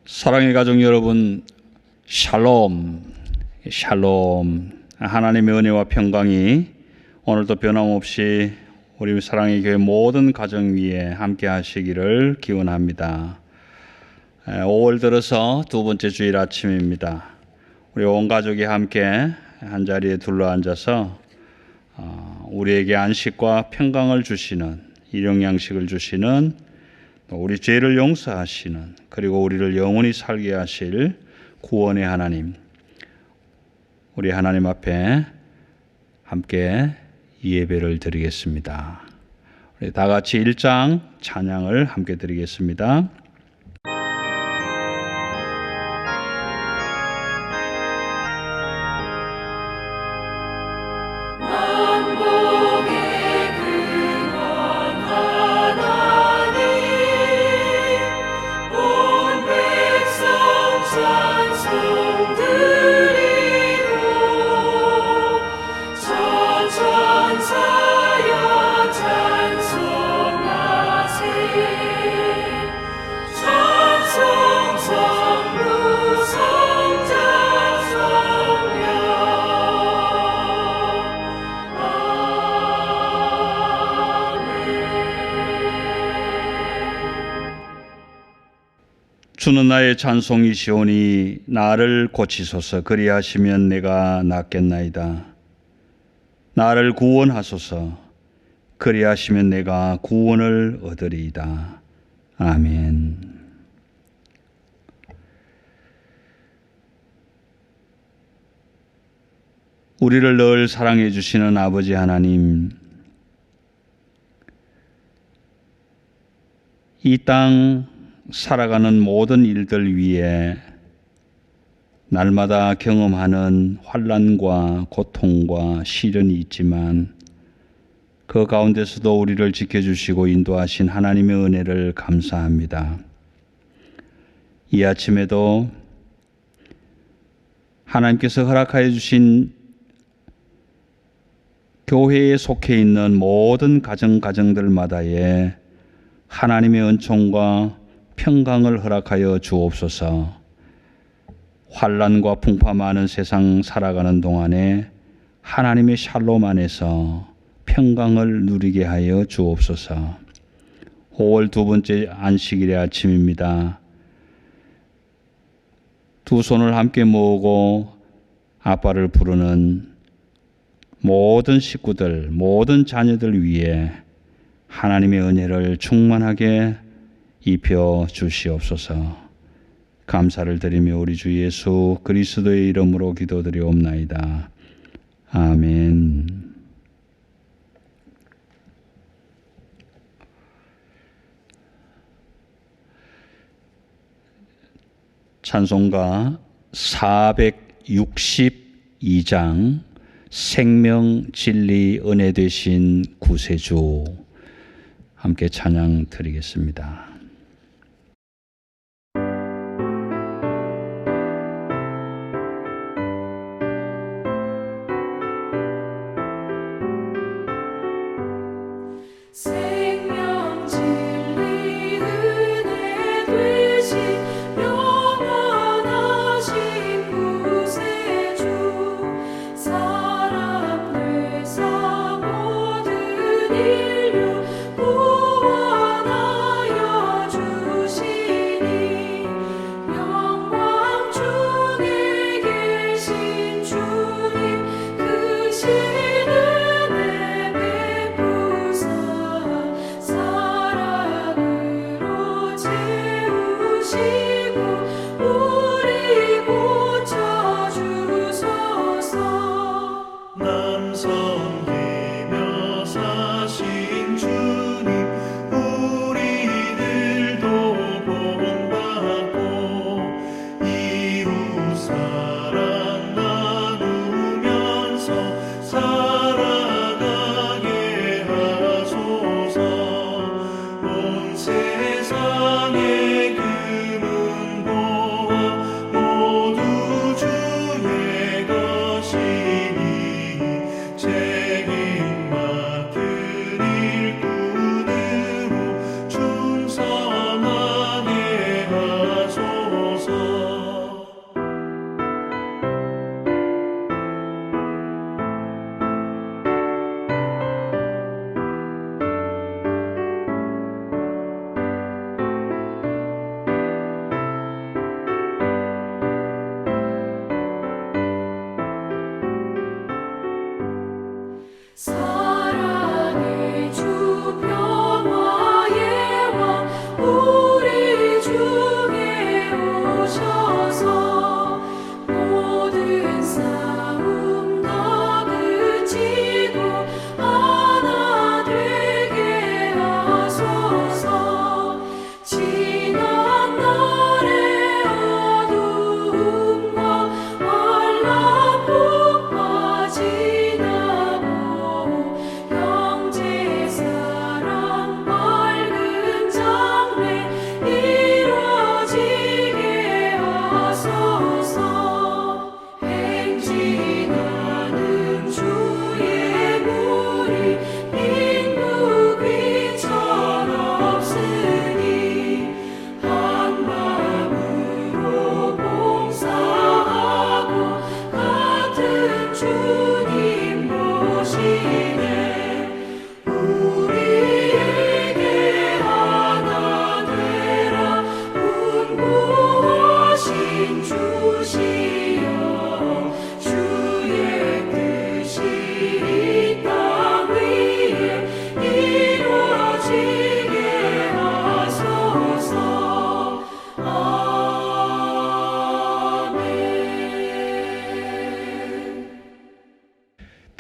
사랑의 가족 여러분, 샬롬, 샬롬. 하나님의 은혜와 평강이 오늘도 변함없이 우리 사랑의 교회 모든 가정 위에 함께 하시기를 기원합니다. 5월 들어서 두 번째 주일 아침입니다. 우리 온 가족이 함께 한자리에 둘러앉아서 우리에게 안식과 평강을 주시는, 일용양식을 주시는, 우리 죄를 용서하시는, 그리고 우리를 영원히 살게 하실 구원의 하나님, 우리 하나님 앞에 함께 예배를 드리겠습니다. 우리 다 같이 1장 찬양을 함께 드리겠습니다. 주는 나의 찬송이시오니 나를 고치소서. 그리하시면 내가 낫겠나이다. 나를 구원하소서. 그리하시면 내가 구원을 얻으리이다. 아멘. 우리를 늘 사랑해 주시는 아버지 하나님, 이 땅 살아가는 모든 일들 위에 날마다 경험하는 환난과 고통과 시련이 있지만 그 가운데서도 우리를 지켜주시고 인도하신 하나님의 은혜를 감사합니다. 이 아침에도 하나님께서 허락하여 주신 교회에 속해 있는 모든 가정들마다의 하나님의 은총과 평강을 허락하여 주옵소서. 환난과 풍파 많은 세상 살아가는 동안에 하나님의 샬롬 안에서 평강을 누리게 하여 주옵소서. 5월 두 번째 안식일의 아침입니다. 두 손을 함께 모으고 아빠를 부르는 모든 식구들, 모든 자녀들 위해 하나님의 은혜를 충만하게 입혀 주시옵소서. 감사를 드리며 우리 주 예수 그리스도의 이름으로 기도드리옵나이다. 아멘. 찬송가 462장 생명 진리 은혜 되신 구세주, 함께 찬양 드리겠습니다. 인류 구원하여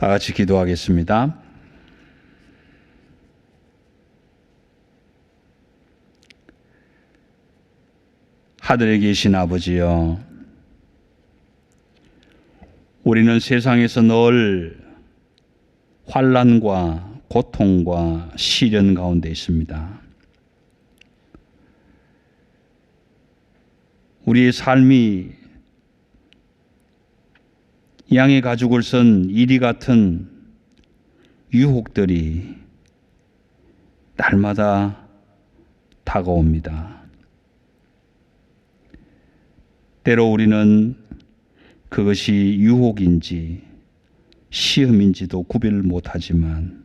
다 같이 기도하겠습니다. 하늘에 계신 아버지여, 우리는 세상에서 늘 환난과 고통과 시련 가운데 있습니다. 우리의 삶이 양의 가죽을 쓴 이리 같은 유혹들이 날마다 다가옵니다. 때로 우리는 그것이 유혹인지 시험인지도 구별을 못하지만,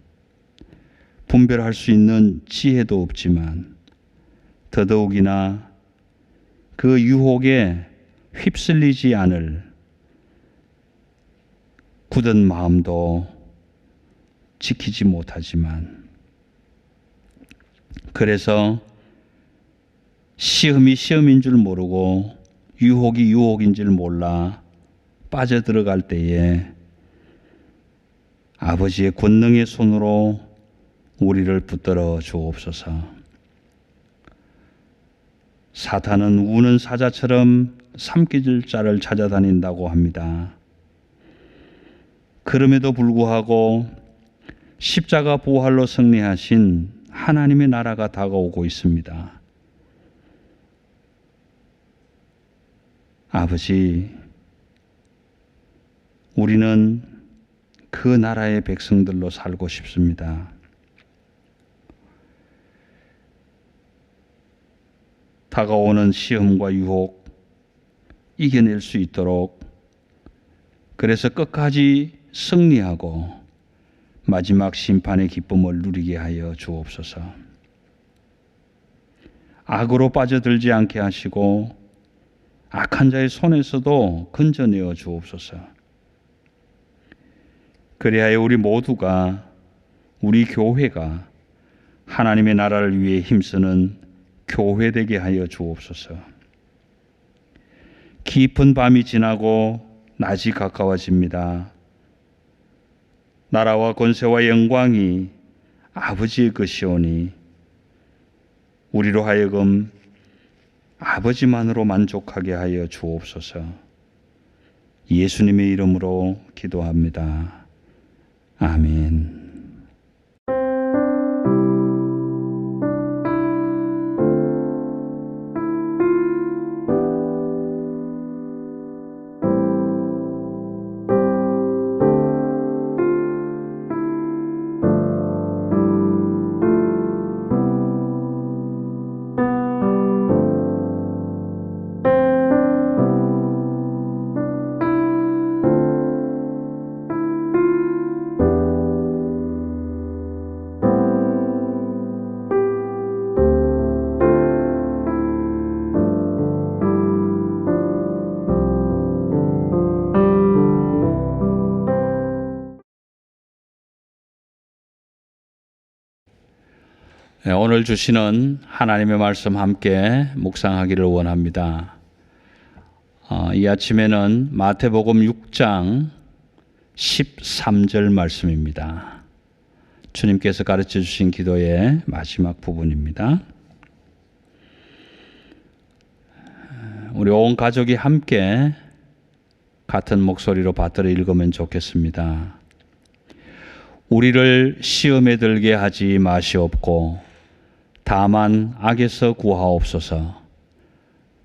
분별할 수 있는 지혜도 없지만, 더더욱이나 그 유혹에 휩쓸리지 않을 굳은 마음도 지키지 못하지만, 그래서 시험이 시험인 줄 모르고 유혹이 유혹인 줄 몰라 빠져들어갈 때에 아버지의 권능의 손으로 우리를 붙들어 주옵소서. 사탄은 우는 사자처럼 삼키질 자를 찾아다닌다고 합니다. 그럼에도 불구하고 십자가 부활로 승리하신 하나님의 나라가 다가오고 있습니다. 아버지, 우리는 그 나라의 백성들로 살고 싶습니다. 다가오는 시험과 유혹 이겨낼 수 있도록, 그래서 끝까지 승리하고 마지막 심판의 기쁨을 누리게 하여 주옵소서. 악으로 빠져들지 않게 하시고 악한 자의 손에서도 건져내어 주옵소서. 그리하여 우리 모두가, 우리 교회가 하나님의 나라를 위해 힘쓰는 교회 되게 하여 주옵소서. 깊은 밤이 지나고 낮이 가까워집니다. 나라와 권세와 영광이 아버지의 것이오니 우리로 하여금 아버지만으로 만족하게 하여 주옵소서. 예수님의 이름으로 기도합니다. 아멘. 오늘 주시는 하나님의 말씀 함께 묵상하기를 원합니다. 이 아침에는 마태복음 6장 13절 말씀입니다. 주님께서 가르쳐 주신 기도의 마지막 부분입니다. 우리 온 가족이 함께 같은 목소리로 받들어 읽으면 좋겠습니다. 우리를 시험에 들게 하지 마시옵고 다만 악에서 구하옵소서.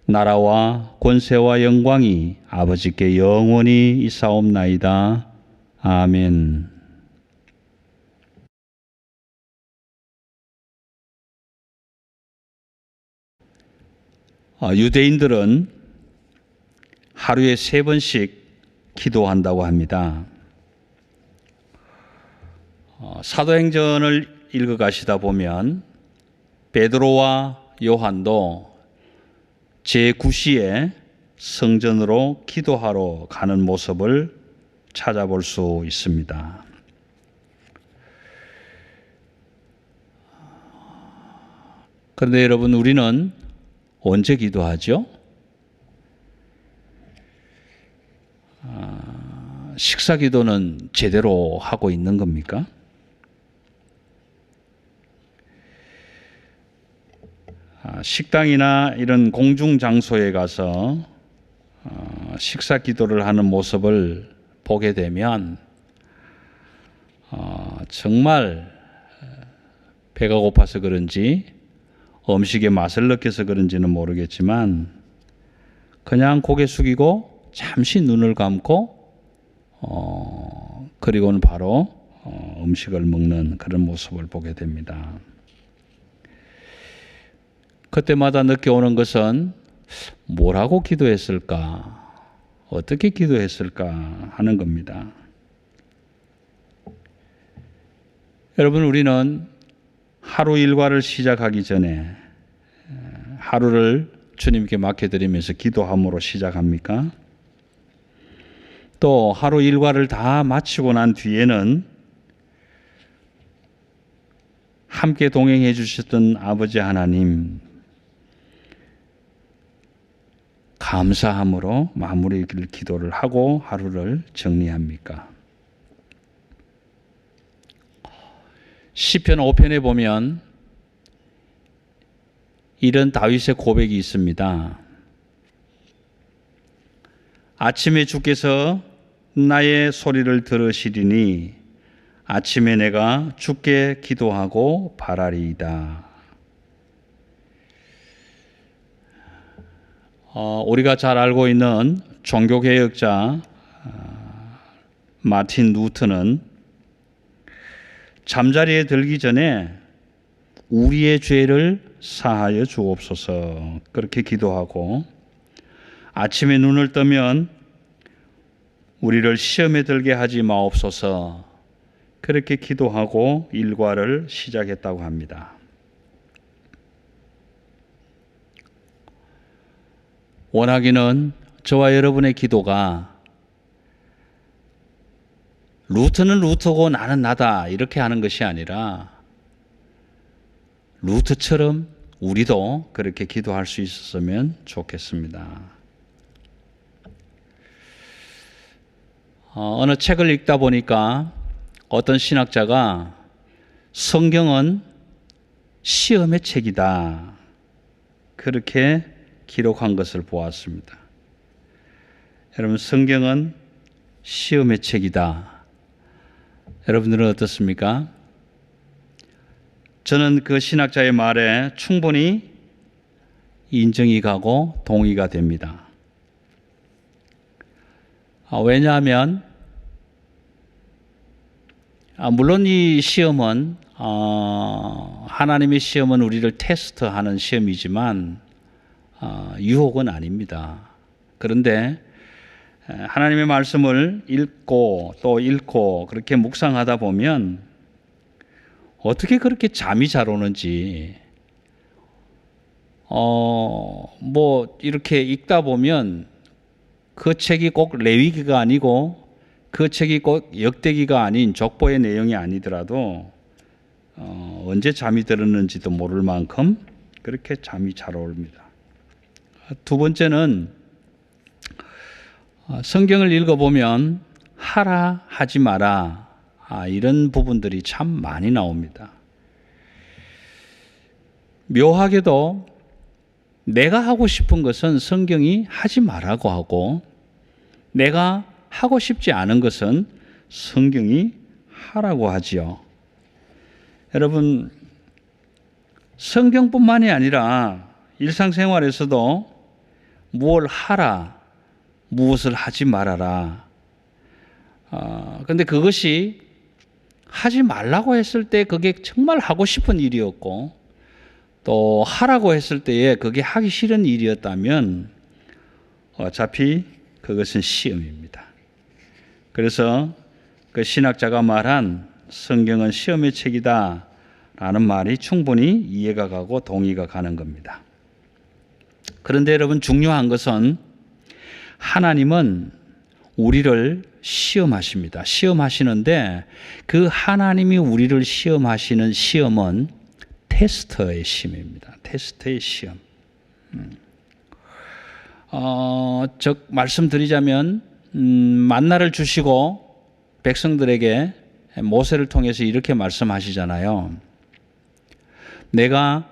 나라와 권세와 영광이 아버지께 영원히 있사옵나이다. 아멘. 유대인들은 하루에 3번씩 기도한다고 합니다. 사도행전을 읽어가시다 보면 베드로와 요한도 제9시에 성전으로 기도하러 가는 모습을 찾아볼 수 있습니다. 그런데 여러분, 우리는 언제 기도하죠? 식사 식사 기도는 제대로 하고 있는 겁니까? 식당이나 이런 공중 장소에 가서 식사 기도를 하는 모습을 보게 되면 정말 배가 고파서 그런지 음식의 맛을 느껴서 그런지는 모르겠지만 그냥 고개 숙이고 잠시 눈을 감고 그리고는 바로 음식을 먹는 그런 모습을 보게 됩니다. 그때마다 느껴오는 것은 뭐라고 기도했을까? 어떻게 기도했을까? 하는 겁니다. 여러분, 우리는 하루 일과를 시작하기 전에 하루를 주님께 맡겨드리면서 기도함으로 시작합니까? 또 하루 일과를 다 마치고 난 뒤에는 함께 동행해 주셨던 아버지 하나님 감사함으로 마무리 기도를 하고 하루를 정리합니까? 시편 5편에 보면 이런 다윗의 고백이 있습니다. 아침에 주께서 나의 소리를 들으시리니 아침에 내가 주께 기도하고 바라리이다. 우리가 잘 알고 있는 종교개혁자 마틴 루터는 잠자리에 들기 전에 우리의 죄를 사하여 주옵소서 그렇게 기도하고 아침에 눈을 뜨면 우리를 시험에 들게 하지 마옵소서 그렇게 기도하고 일과를 시작했다고 합니다. 원하기는 저와 여러분의 기도가 루트는 루트고 나는 나다 이렇게 하는 것이 아니라 루트처럼 우리도 그렇게 기도할 수 있었으면 좋겠습니다. 어느 책을 읽다 보니까 어떤 신학자가 성경은 시험의 책이다 그렇게 기록한 것을 보았습니다. 여러분, 성경은 시험의 책이다. 여러분들은 어떻습니까? 저는 그 신학자의 말에 충분히 인정이 가고 동의가 됩니다. 왜냐하면 물론 이 시험은 하나님의 시험은 우리를 테스트하는 시험이지만 유혹은 아닙니다. 그런데 하나님의 말씀을 읽고 또 읽고 그렇게 묵상하다 보면 어떻게 그렇게 잠이 잘 오는지 이렇게 읽다 보면 그 책이 꼭 레위기가 아니고 그 책이 꼭 역대기가 아닌 족보의 내용이 아니더라도 언제 잠이 들었는지도 모를 만큼 그렇게 잠이 잘 옵니다. 두 번째는 성경을 읽어보면 하라 하지 마라 이런 부분들이 참 많이 나옵니다. 묘하게도 내가 하고 싶은 것은 성경이 하지 말라고 하고 내가 하고 싶지 않은 것은 성경이 하라고 하지요. 여러분, 성경뿐만이 아니라 일상생활에서도 무엇을 하라, 무엇을 하지 말아라. 그런데 그것이 하지 말라고 했을 때 그게 정말 하고 싶은 일이었고 또 하라고 했을 때에 그게 하기 싫은 일이었다면 어차피 그것은 시험입니다. 그래서 그 신학자가 말한 성경은 시험의 책이다 라는 말이 충분히 이해가 가고 동의가 가는 겁니다. 그런데 여러분, 중요한 것은 하나님은 우리를 시험하십니다. 시험하시는데 그 하나님이 우리를 시험하시는 시험은 테스트의 시험입니다. 테스트의 시험. 즉 말씀드리자면 만나를 주시고 백성들에게 모세를 통해서 이렇게 말씀하시잖아요. 내가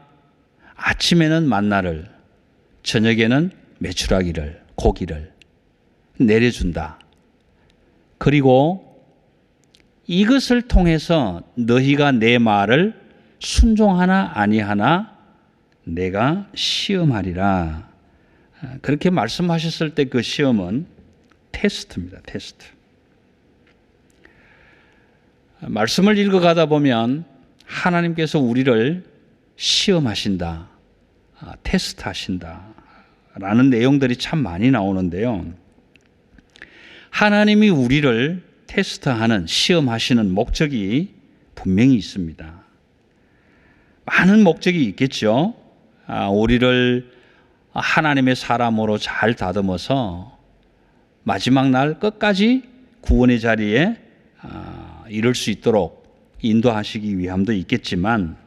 아침에는 만나를, 저녁에는 메추라기를, 고기를 내려준다. 그리고 이것을 통해서 너희가 내 말을 순종하나 아니하나 내가 시험하리라. 그렇게 말씀하셨을 때 그 시험은 테스트입니다. 테스트. 말씀을 읽어가다 보면 하나님께서 우리를 시험하신다, 테스트하신다 라는 내용들이 참 많이 나오는데요. 하나님이 우리를 테스트하는, 시험하시는 목적이 분명히 있습니다. 많은 목적이 있겠죠. 우리를 하나님의 사람으로 잘 다듬어서 마지막 날 끝까지 구원의 자리에 이룰 수 있도록 인도하시기 위함도 있겠지만,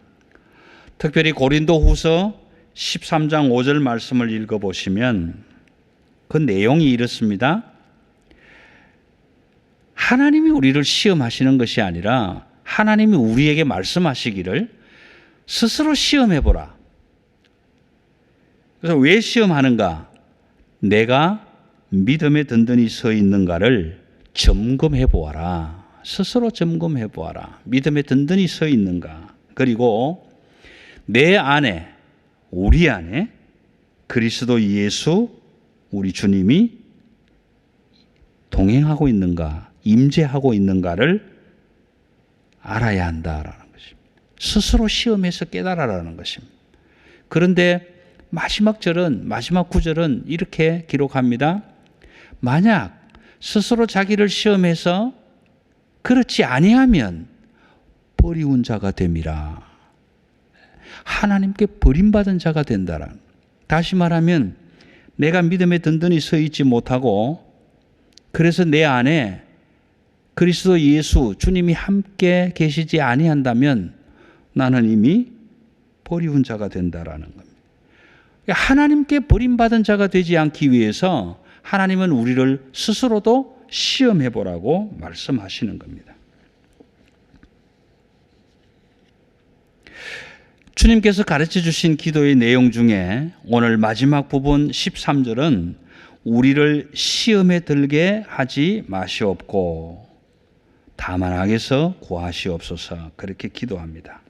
특별히 고린도후서 13장 5절 말씀을 읽어보시면 그 내용이 이렇습니다. 하나님이 우리를 시험하시는 것이 아니라 하나님이 우리에게 말씀하시기를 스스로 시험해보라. 그래서 왜 시험하는가? 내가 믿음에 든든히 서 있는가를 점검해보아라. 스스로 점검해보아라. 믿음에 든든히 서 있는가? 그리고 내 안에, 우리 안에 그리스도 예수 우리 주님이 동행하고 있는가, 임재하고 있는가를 알아야 한다라는 것입니다. 스스로 시험해서 깨달아라는 것입니다. 그런데 마지막 구절은 이렇게 기록합니다. 만약 스스로 자기를 시험해서 그렇지 아니하면 버리운 자가 됨이라. 하나님께 버림받은 자가 된다라는. 다시 말하면 내가 믿음에 든든히 서 있지 못하고 그래서 내 안에 그리스도 예수 주님이 함께 계시지 아니한다면 나는 이미 버리운 자가 된다라는 겁니다. 하나님께 버림받은 자가 되지 않기 위해서 하나님은 우리를 스스로도 시험해 보라고 말씀하시는 겁니다. 주님께서 가르쳐 주신 기도의 내용 중에 오늘 마지막 부분 13절은 우리를 시험에 들게 하지 마시옵고 다만 악에서 구하시옵소서, 그렇게 기도합니다.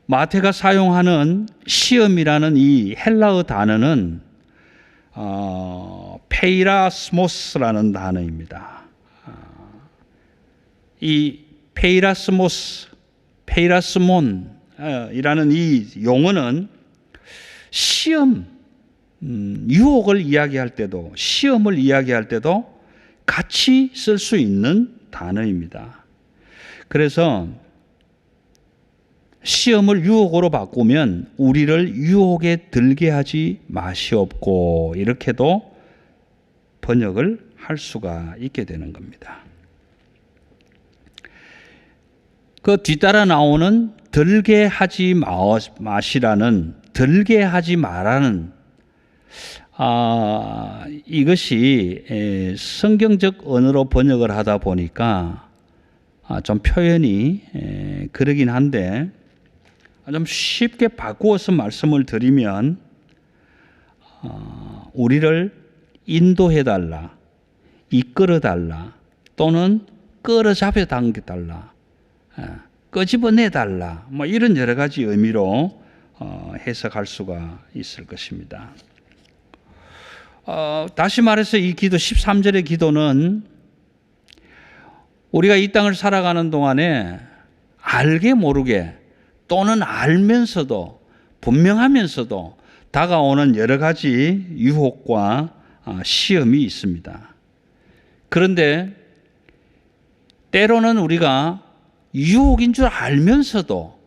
마태가 사용하는 시험이라는 이 헬라어 단어는 페이라스모스라는 단어입니다. 이 페이라스몬이라는 이 용어는 시험, 유혹을 이야기할 때도, 시험을 이야기할 때도 같이 쓸 수 있는 단어입니다. 그래서 시험을 유혹으로 바꾸면 우리를 유혹에 들게 하지 마시옵고, 이렇게도 번역을 할 수가 있게 되는 겁니다. 그 뒤따라 나오는 들게 하지 마시라는, 들게 하지 마라는, 이것이 성경적 언어로 번역을 하다 보니까 좀 표현이 그러긴 한데, 좀 쉽게 바꾸어서 말씀을 드리면 우리를 인도해달라, 이끌어달라, 또는 끌어잡혀 당겨달라, 끄집어내달라, 뭐 이런 여러 가지 의미로 해석할 수가 있을 것입니다. 다시 말해서 이 기도 13절의 기도는 우리가 이 땅을 살아가는 동안에 알게 모르게 또는 알면서도, 분명하면서도 다가오는 여러 가지 유혹과 시험이 있습니다. 그런데 때로는 우리가 유혹인 줄 알면서도,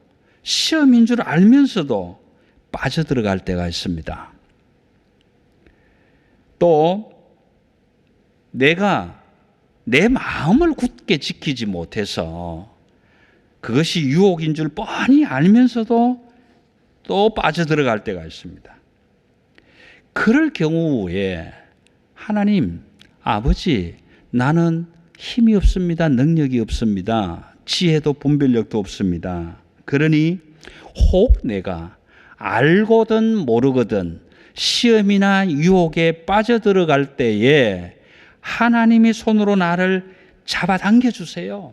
시험인 줄 알면서도 빠져들어갈 때가 있습니다. 또 내가 내 마음을 굳게 지키지 못해서 그것이 유혹인 줄 뻔히 알면서도 또 빠져들어갈 때가 있습니다. 그럴 경우에 하나님, 아버지, 나는 힘이 없습니다. 능력이 없습니다. 지혜도 분별력도 없습니다. 그러니 혹 내가 알거든 모르거든 시험이나 유혹에 빠져들어갈 때에 하나님이 손으로 나를 잡아당겨 주세요.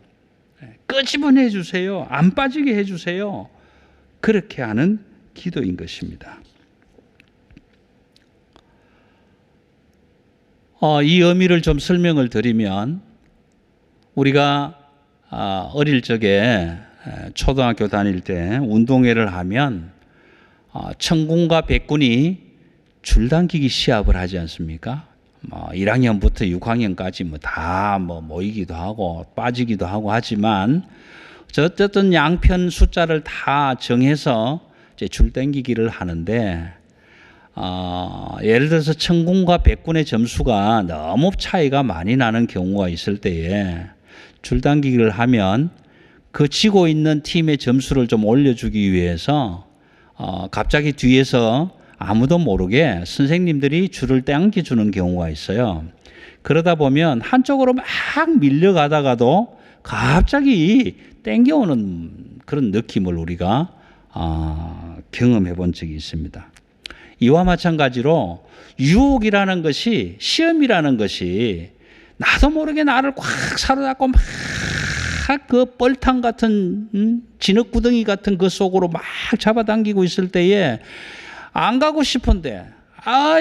끄집어내 주세요. 안 빠지게 해 주세요. 그렇게 하는 기도인 것입니다. 이 의미를 좀 설명을 드리면 우리가 어릴 적에 초등학교 다닐 때 운동회를 하면 천군과 백군이 줄당기기 시합을 하지 않습니까? 1학년부터 6학년까지 다 모이기도 하고 빠지기도 하고 하지만 어쨌든 양편 숫자를 다 정해서 이제 줄당기기를 하는데 예를 들어서 천군과 백군의 점수가 너무 차이가 많이 나는 경우가 있을 때에 줄당기기를 하면 그 지고 있는 팀의 점수를 좀 올려주기 위해서 갑자기 뒤에서 아무도 모르게 선생님들이 줄을 당겨주는 경우가 있어요. 그러다 보면 한쪽으로 막 밀려가다가도 갑자기 당겨오는 그런 느낌을 우리가 경험해 본 적이 있습니다. 이와 마찬가지로 유혹이라는 것이, 시험이라는 것이 나도 모르게 나를 꽉 사로잡고 막 그 뻘탕 같은 진흙구덩이 같은 그 속으로 막 잡아당기고 있을 때에 안 가고 싶은데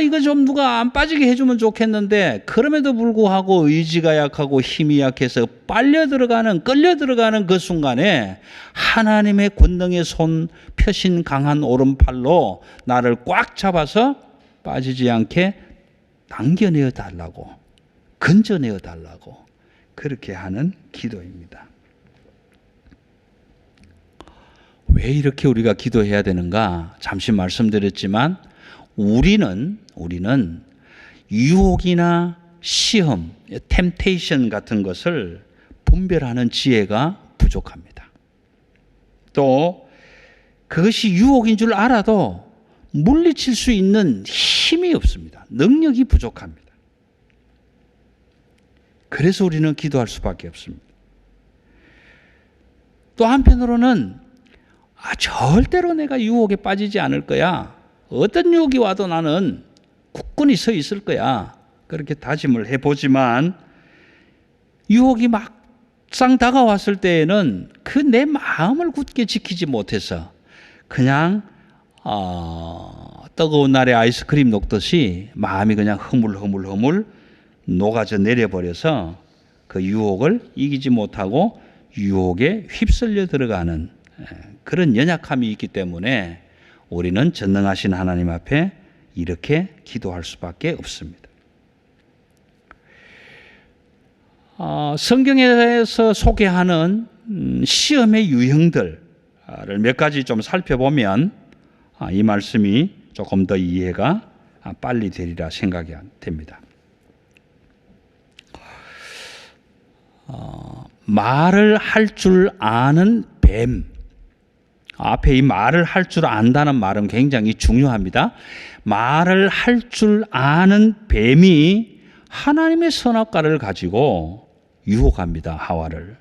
이거 좀 누가 안 빠지게 해주면 좋겠는데 그럼에도 불구하고 의지가 약하고 힘이 약해서 끌려 들어가는 그 순간에 하나님의 권능의 손 펴신 강한 오른팔로 나를 꽉 잡아서 빠지지 않게 당겨내어 달라고, 건져내어 달라고 그렇게 하는 기도입니다. 왜 이렇게 우리가 기도해야 되는가? 잠시 말씀드렸지만 우리는 유혹이나 시험, 템테이션 같은 것을 분별하는 지혜가 부족합니다. 또 그것이 유혹인 줄 알아도 물리칠 수 있는 힘이 없습니다. 능력이 부족합니다. 그래서 우리는 기도할 수밖에 없습니다. 또 한편으로는 절대로 내가 유혹에 빠지지 않을 거야. 어떤 유혹이 와도 나는 굳건히 서 있을 거야. 그렇게 다짐을 해보지만 유혹이 막상 다가왔을 때에는 그 내 마음을 굳게 지키지 못해서 그냥 뜨거운 날에 아이스크림 녹듯이 마음이 그냥 흐물흐물 녹아져 내려버려서 그 유혹을 이기지 못하고 유혹에 휩쓸려 들어가는 그런 연약함이 있기 때문에 우리는 전능하신 하나님 앞에 이렇게 기도할 수밖에 없습니다. 성경에서 소개하는 시험의 유형들을 몇 가지 좀 살펴보면 이 말씀이 조금 더 이해가 빨리 되리라 생각이 됩니다. 말을 할 줄 아는 뱀. 앞에 이 말을 할 줄 안다는 말은 굉장히 중요합니다. 말을 할 줄 아는 뱀이 하나님의 선악과를 가지고 유혹합니다. 하와를.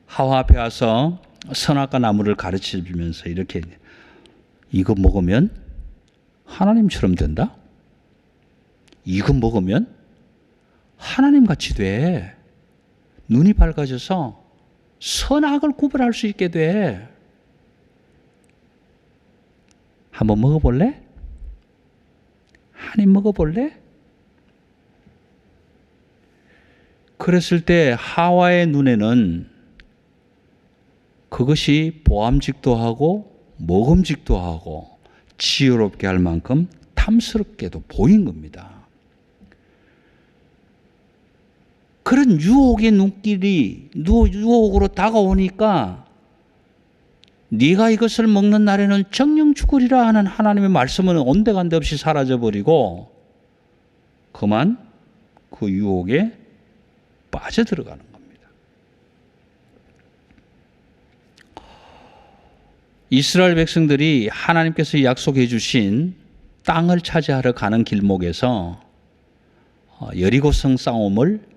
하와 앞에 와서 선악과 나무를 가르치면서 이렇게 이거 먹으면 하나님처럼 된다? 이거 먹으면 하나님같이 돼. 눈이 밝아져서 선악을 구별할 수 있게 돼. 한번 먹어볼래? 한 입 먹어볼래? 그랬을 때 하와의 눈에는 그것이 보암직도 하고 먹음직도 하고 지혜롭게 할 만큼 탐스럽게도 보인 겁니다. 그런 유혹의 눈길이 유혹으로 다가오니까 네가 이것을 먹는 날에는 정령 죽으리라 하는 하나님의 말씀은 온데간데 없이 사라져버리고 그만 그 유혹에 빠져들어가는 겁니다. 이스라엘 백성들이 하나님께서 약속해 주신 땅을 차지하러 가는 길목에서 여리고성 싸움을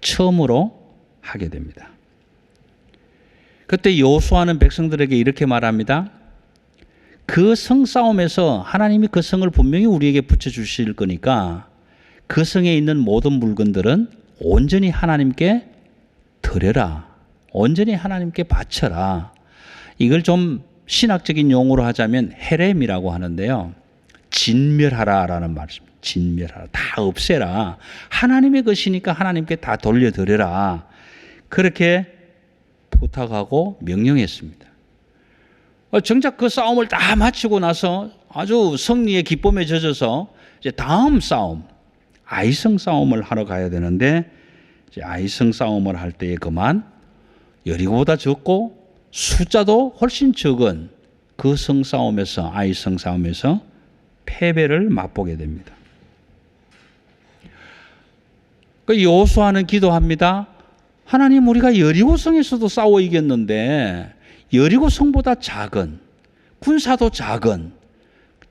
처음으로 하게 됩니다. 그때 여호수아는 백성들에게 이렇게 말합니다. 그 성싸움에서 하나님이 그 성을 분명히 우리에게 붙여주실 거니까 그 성에 있는 모든 물건들은 온전히 하나님께 드려라. 온전히 하나님께 바쳐라. 이걸 좀 신학적인 용어로 하자면 헤렘이라고 하는데요. 진멸하라라는 말입니다. 진멸하라. 다 없애라. 하나님의 것이니까 하나님께 다 돌려드려라. 그렇게 부탁하고 명령했습니다. 정작 그 싸움을 다 마치고 나서 아주 승리의 기쁨에 젖어서 이제 다음 싸움, 아이성 싸움을 하러 가야 되는데 이제 아이성 싸움을 할 때에 그만 여리고보다 적고 숫자도 훨씬 적은 그 성싸움에서 아이성 싸움에서 패배를 맛보게 됩니다. 그 여호수아는 기도합니다. 하나님, 우리가 여리고 성에서도 싸워 이겼는데 여리고 성보다 작은, 군사도 작은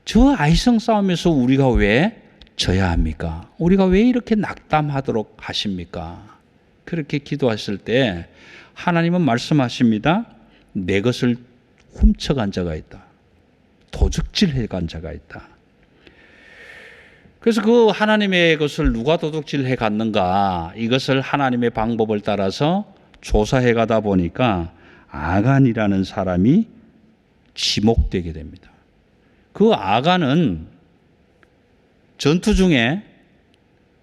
저 아이성 싸움에서 우리가 왜 져야 합니까? 우리가 왜 이렇게 낙담하도록 하십니까? 그렇게 기도했을 때 하나님은 말씀하십니다. 내 것을 훔쳐간 자가 있다. 도둑질해 간 자가 있다. 그래서 그 하나님의 것을 누가 도둑질해 갔는가, 이것을 하나님의 방법을 따라서 조사해 가다 보니까 아간이라는 사람이 지목되게 됩니다. 그 아간은 전투 중에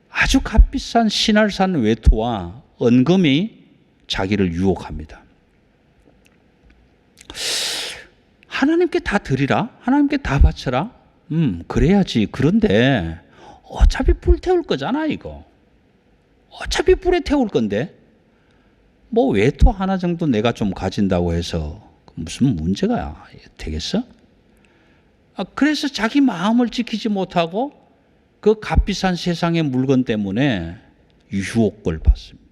아주 값비싼 신할산 외투와 은금이 자기를 유혹합니다. 하나님께 다 드리라? 하나님께 다 바쳐라? 그래야지. 그런데 어차피 불 태울 거잖아, 이거. 어차피 불에 태울 건데 뭐 외투 하나 정도 내가 좀 가진다고 해서 무슨 문제가 되겠어? 그래서 자기 마음을 지키지 못하고 그 값비싼 세상의 물건 때문에 유혹을 받습니다.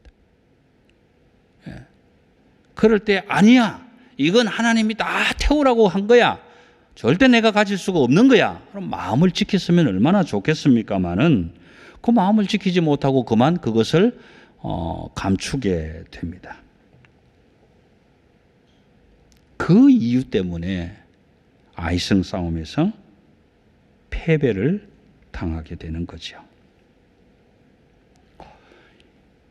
그럴 때 아니야, 이건 하나님이 다 태우라고 한 거야, 절대 내가 가질 수가 없는 거야. 그럼 마음을 지켰으면 얼마나 좋겠습니까마는 그 마음을 지키지 못하고 그만 그것을 감추게 됩니다. 그 이유 때문에 아이성 싸움에서 패배를 당하게 되는 거죠.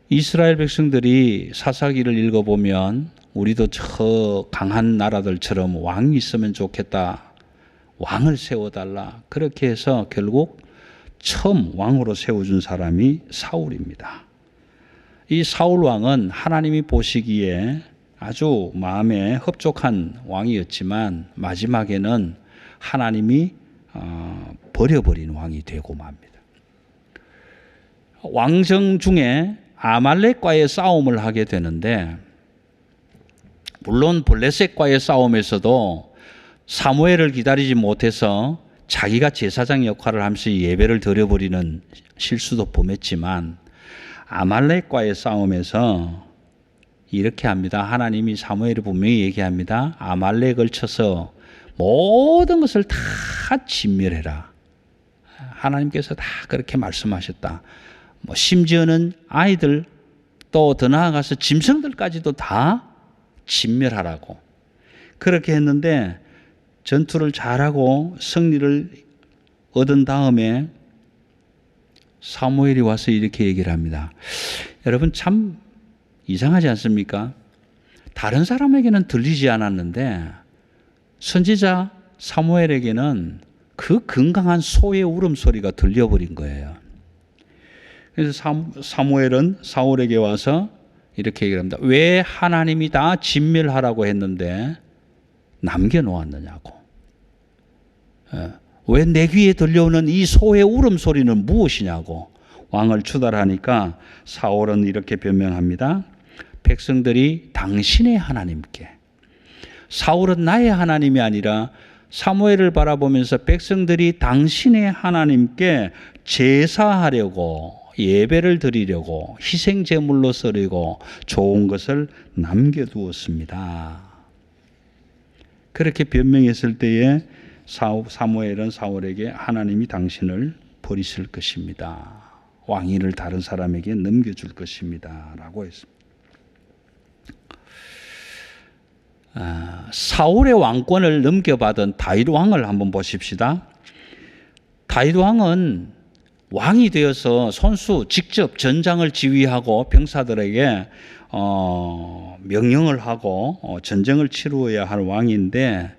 이스라엘 백성들이 사사기를 읽어보면 우리도 저 강한 나라들처럼 왕이 있으면 좋겠다, 왕을 세워달라, 그렇게 해서 결국 처음 왕으로 세워준 사람이 사울입니다. 이 사울 왕은 하나님이 보시기에 아주 마음에 흡족한 왕이었지만 마지막에는 하나님이 버려버린 왕이 되고 맙니다. 왕정 중에 아말렉과의 싸움을 하게 되는데, 물론 블레셋과의 싸움에서도 사무엘을 기다리지 못해서 자기가 제사장 역할을 하면서 예배를 드려버리는 실수도 범했지만, 아말렉과의 싸움에서 이렇게 합니다. 하나님이 사무엘이 분명히 얘기합니다. 아말렉을 쳐서 모든 것을 다 진멸해라. 하나님께서 다 그렇게 말씀하셨다. 심지어는 아이들, 또 더 나아가서 짐승들까지도 다 진멸하라고 그렇게 했는데, 전투를 잘하고 승리를 얻은 다음에 사무엘이 와서 이렇게 얘기를 합니다. 여러분, 참 이상하지 않습니까? 다른 사람에게는 들리지 않았는데 선지자 사무엘에게는 그 건강한 소의 울음소리가 들려버린 거예요. 그래서 사무엘은 사울에게 와서 이렇게 얘기를 합니다. 왜 하나님이 다 진멸하라고 했는데 남겨놓았느냐고. 왜 내 귀에 들려오는 이 소의 울음소리는 무엇이냐고 왕을 추달하니까 사울은 이렇게 변명합니다. 백성들이 당신의 하나님께, 사울은 나의 하나님이 아니라 사무엘을 바라보면서 백성들이 당신의 하나님께 제사하려고, 예배를 드리려고, 희생제물로 쓰려고 좋은 것을 남겨두었습니다. 그렇게 변명했을 때에 사무엘은 사울에게 하나님이 당신을 버리실 것입니다, 왕위를 다른 사람에게 넘겨줄 것입니다. 라고 했습니다. 사울의 왕권을 넘겨받은 다윗 왕을 한번 보십시다. 다윗 왕은 왕이 되어서 손수 직접 전장을 지휘하고 병사들에게 명령을 하고 전쟁을 치루어야 할 왕인데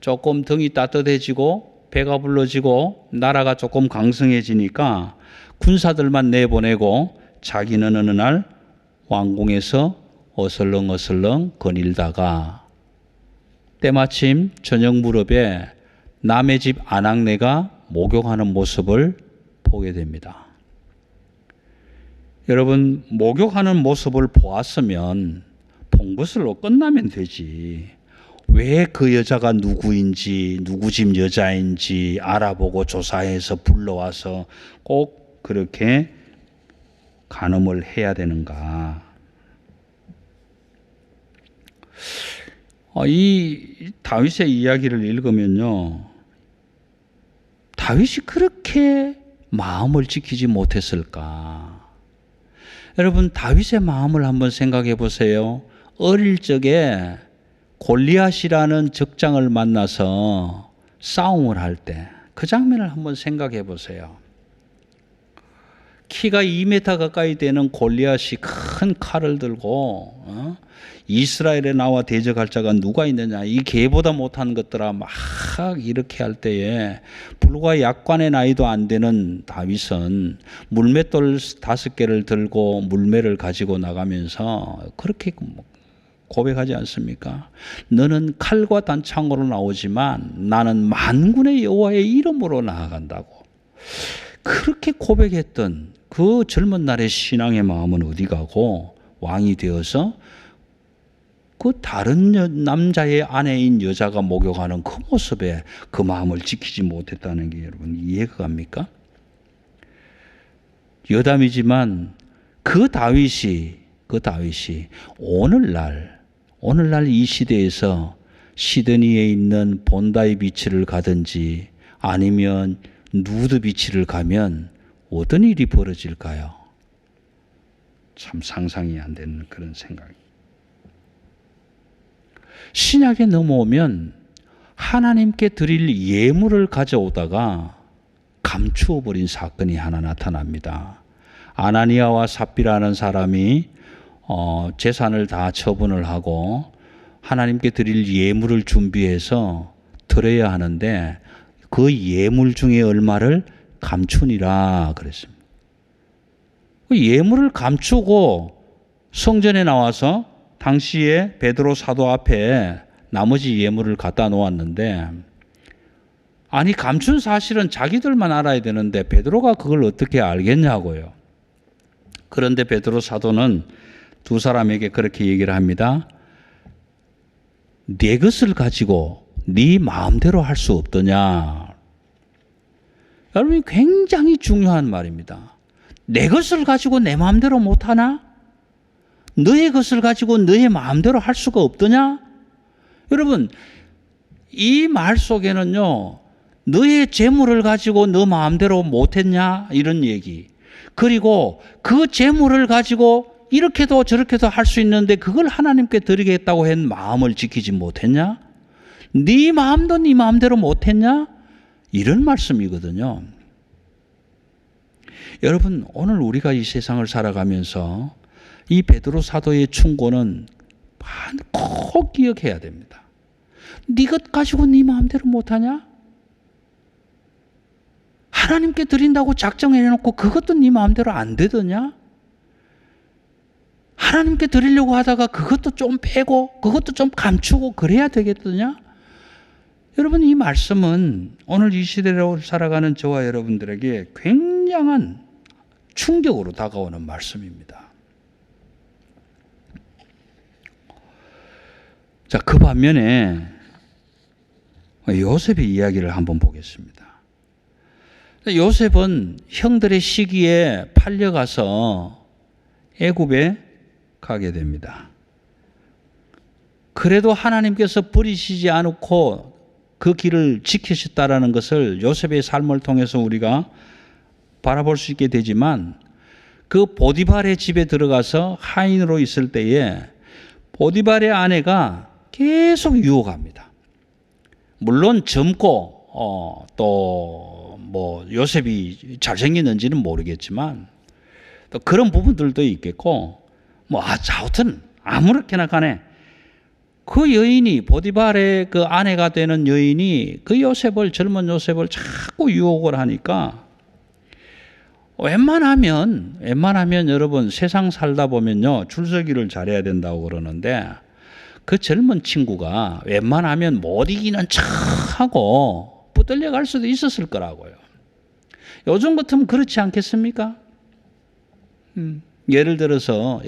조금 등이 따뜻해지고 배가 불러지고 나라가 조금 강성해지니까 군사들만 내보내고 자기는 어느 날 왕궁에서 어슬렁어슬렁 거닐다가 때마침 저녁 무렵에 남의 집 아낙네가 목욕하는 모습을 보게 됩니다. 여러분, 목욕하는 모습을 보았으면 본 것으로 끝나면 되지. 왜 그 여자가 누구인지, 누구 집 여자인지 알아보고 조사해서 불러와서 꼭 그렇게 간음을 해야 되는가? 이 다윗의 이야기를 읽으면요, 다윗이 그렇게 마음을 지키지 못했을까? 여러분, 다윗의 마음을 한번 생각해 보세요. 어릴 적에 골리앗이라는 적장을 만나서 싸움을 할 때 그 장면을 한번 생각해 보세요. 키가 2m 가까이 되는 골리앗이 큰 칼을 들고 이스라엘에 나와 대적할 자가 누가 있느냐, 이 개보다 못한 것들아 막 이렇게 할 때에 불과 약관의 나이도 안 되는 다윗은 물맷돌 5개를 들고 물매를 가지고 나가면서 그렇게 고백하지 않습니까? 너는 칼과 단창으로 나오지만 나는 만군의 여호와의 이름으로 나아간다고. 그렇게 고백했던 그 젊은 날의 신앙의 마음은 어디 가고 왕이 되어서 그 다른 남자의 아내인 여자가 목욕하는 그 모습에 그 마음을 지키지 못했다는 게 여러분 이해가 갑니까? 여담이지만 그 다윗이 오늘날 이 시대에서 시드니에 있는 본다이 비치를 가든지 아니면 누드 비치를 가면 어떤 일이 벌어질까요? 참 상상이 안 되는 그런 생각이. 신약에 넘어오면 하나님께 드릴 예물을 가져오다가 감추어 버린 사건이 하나 나타납니다. 아나니아와 삽비라는 사람이 재산을 다 처분을 하고 하나님께 드릴 예물을 준비해서 드려야 하는데 그 예물 중에 얼마를 감추니라 그랬습니다. 그 예물을 감추고 성전에 나와서 당시에 베드로 사도 앞에 나머지 예물을 갖다 놓았는데, 아니 감춘 사실은 자기들만 알아야 되는데 베드로가 그걸 어떻게 알겠냐고요. 그런데 베드로 사도는 두 사람에게 그렇게 얘기를 합니다. 네 것을 가지고 네 마음대로 할 수 없더냐. 여러분, 굉장히 중요한 말입니다. 내 것을 가지고 내 마음대로 못하나? 너의 것을 가지고 너의 마음대로 할 수가 없더냐? 여러분, 이 말 속에는요, 너의 재물을 가지고 너 마음대로 못했냐? 이런 얘기. 그리고 그 재물을 가지고 이렇게도 저렇게도 할 수 있는데 그걸 하나님께 드리겠다고 한 마음을 지키지 못했냐? 네 마음도 네 마음대로 못했냐? 이런 말씀이거든요. 여러분, 오늘 우리가 이 세상을 살아가면서 이 베드로 사도의 충고는 꼭 기억해야 됩니다. 네 것 가지고 네 마음대로 못하냐? 하나님께 드린다고 작정해놓고 그것도 네 마음대로 안 되더냐? 하나님께 드리려고 하다가 그것도 좀 빼고 그것도 좀 감추고 그래야 되겠더냐? 여러분, 이 말씀은 오늘 이 시대로 살아가는 저와 여러분들에게 굉장한 충격으로 다가오는 말씀입니다. 자, 그 반면에 요셉의 이야기를 한번 보겠습니다. 요셉은 형들의 시기에 팔려가서 애굽에 가게 됩니다. 그래도 하나님께서 버리시지 않고 그 길을 지키셨다라는 것을 요셉의 삶을 통해서 우리가 바라볼 수 있게 되지만 그 보디발의 집에 들어가서 하인으로 있을 때에 보디발의 아내가 계속 유혹합니다. 물론 젊고 또 뭐 요셉이 잘생겼는지는 모르겠지만 또 그런 부분들도 있겠고 뭐 아무튼 아무렇게나 간에 그 여인이 보디발의 그 아내가 되는 여인이 그 젊은 요셉을 자꾸 유혹을 하니까 웬만하면 여러분 세상 살다 보면요 줄서기를 잘해야 된다고 그러는데 그 젊은 친구가 웬만하면 못 이기는 척하고 붙들려 갈 수도 있었을 거라고요. 요즘 같으면 그렇지 않겠습니까? 예를 들어서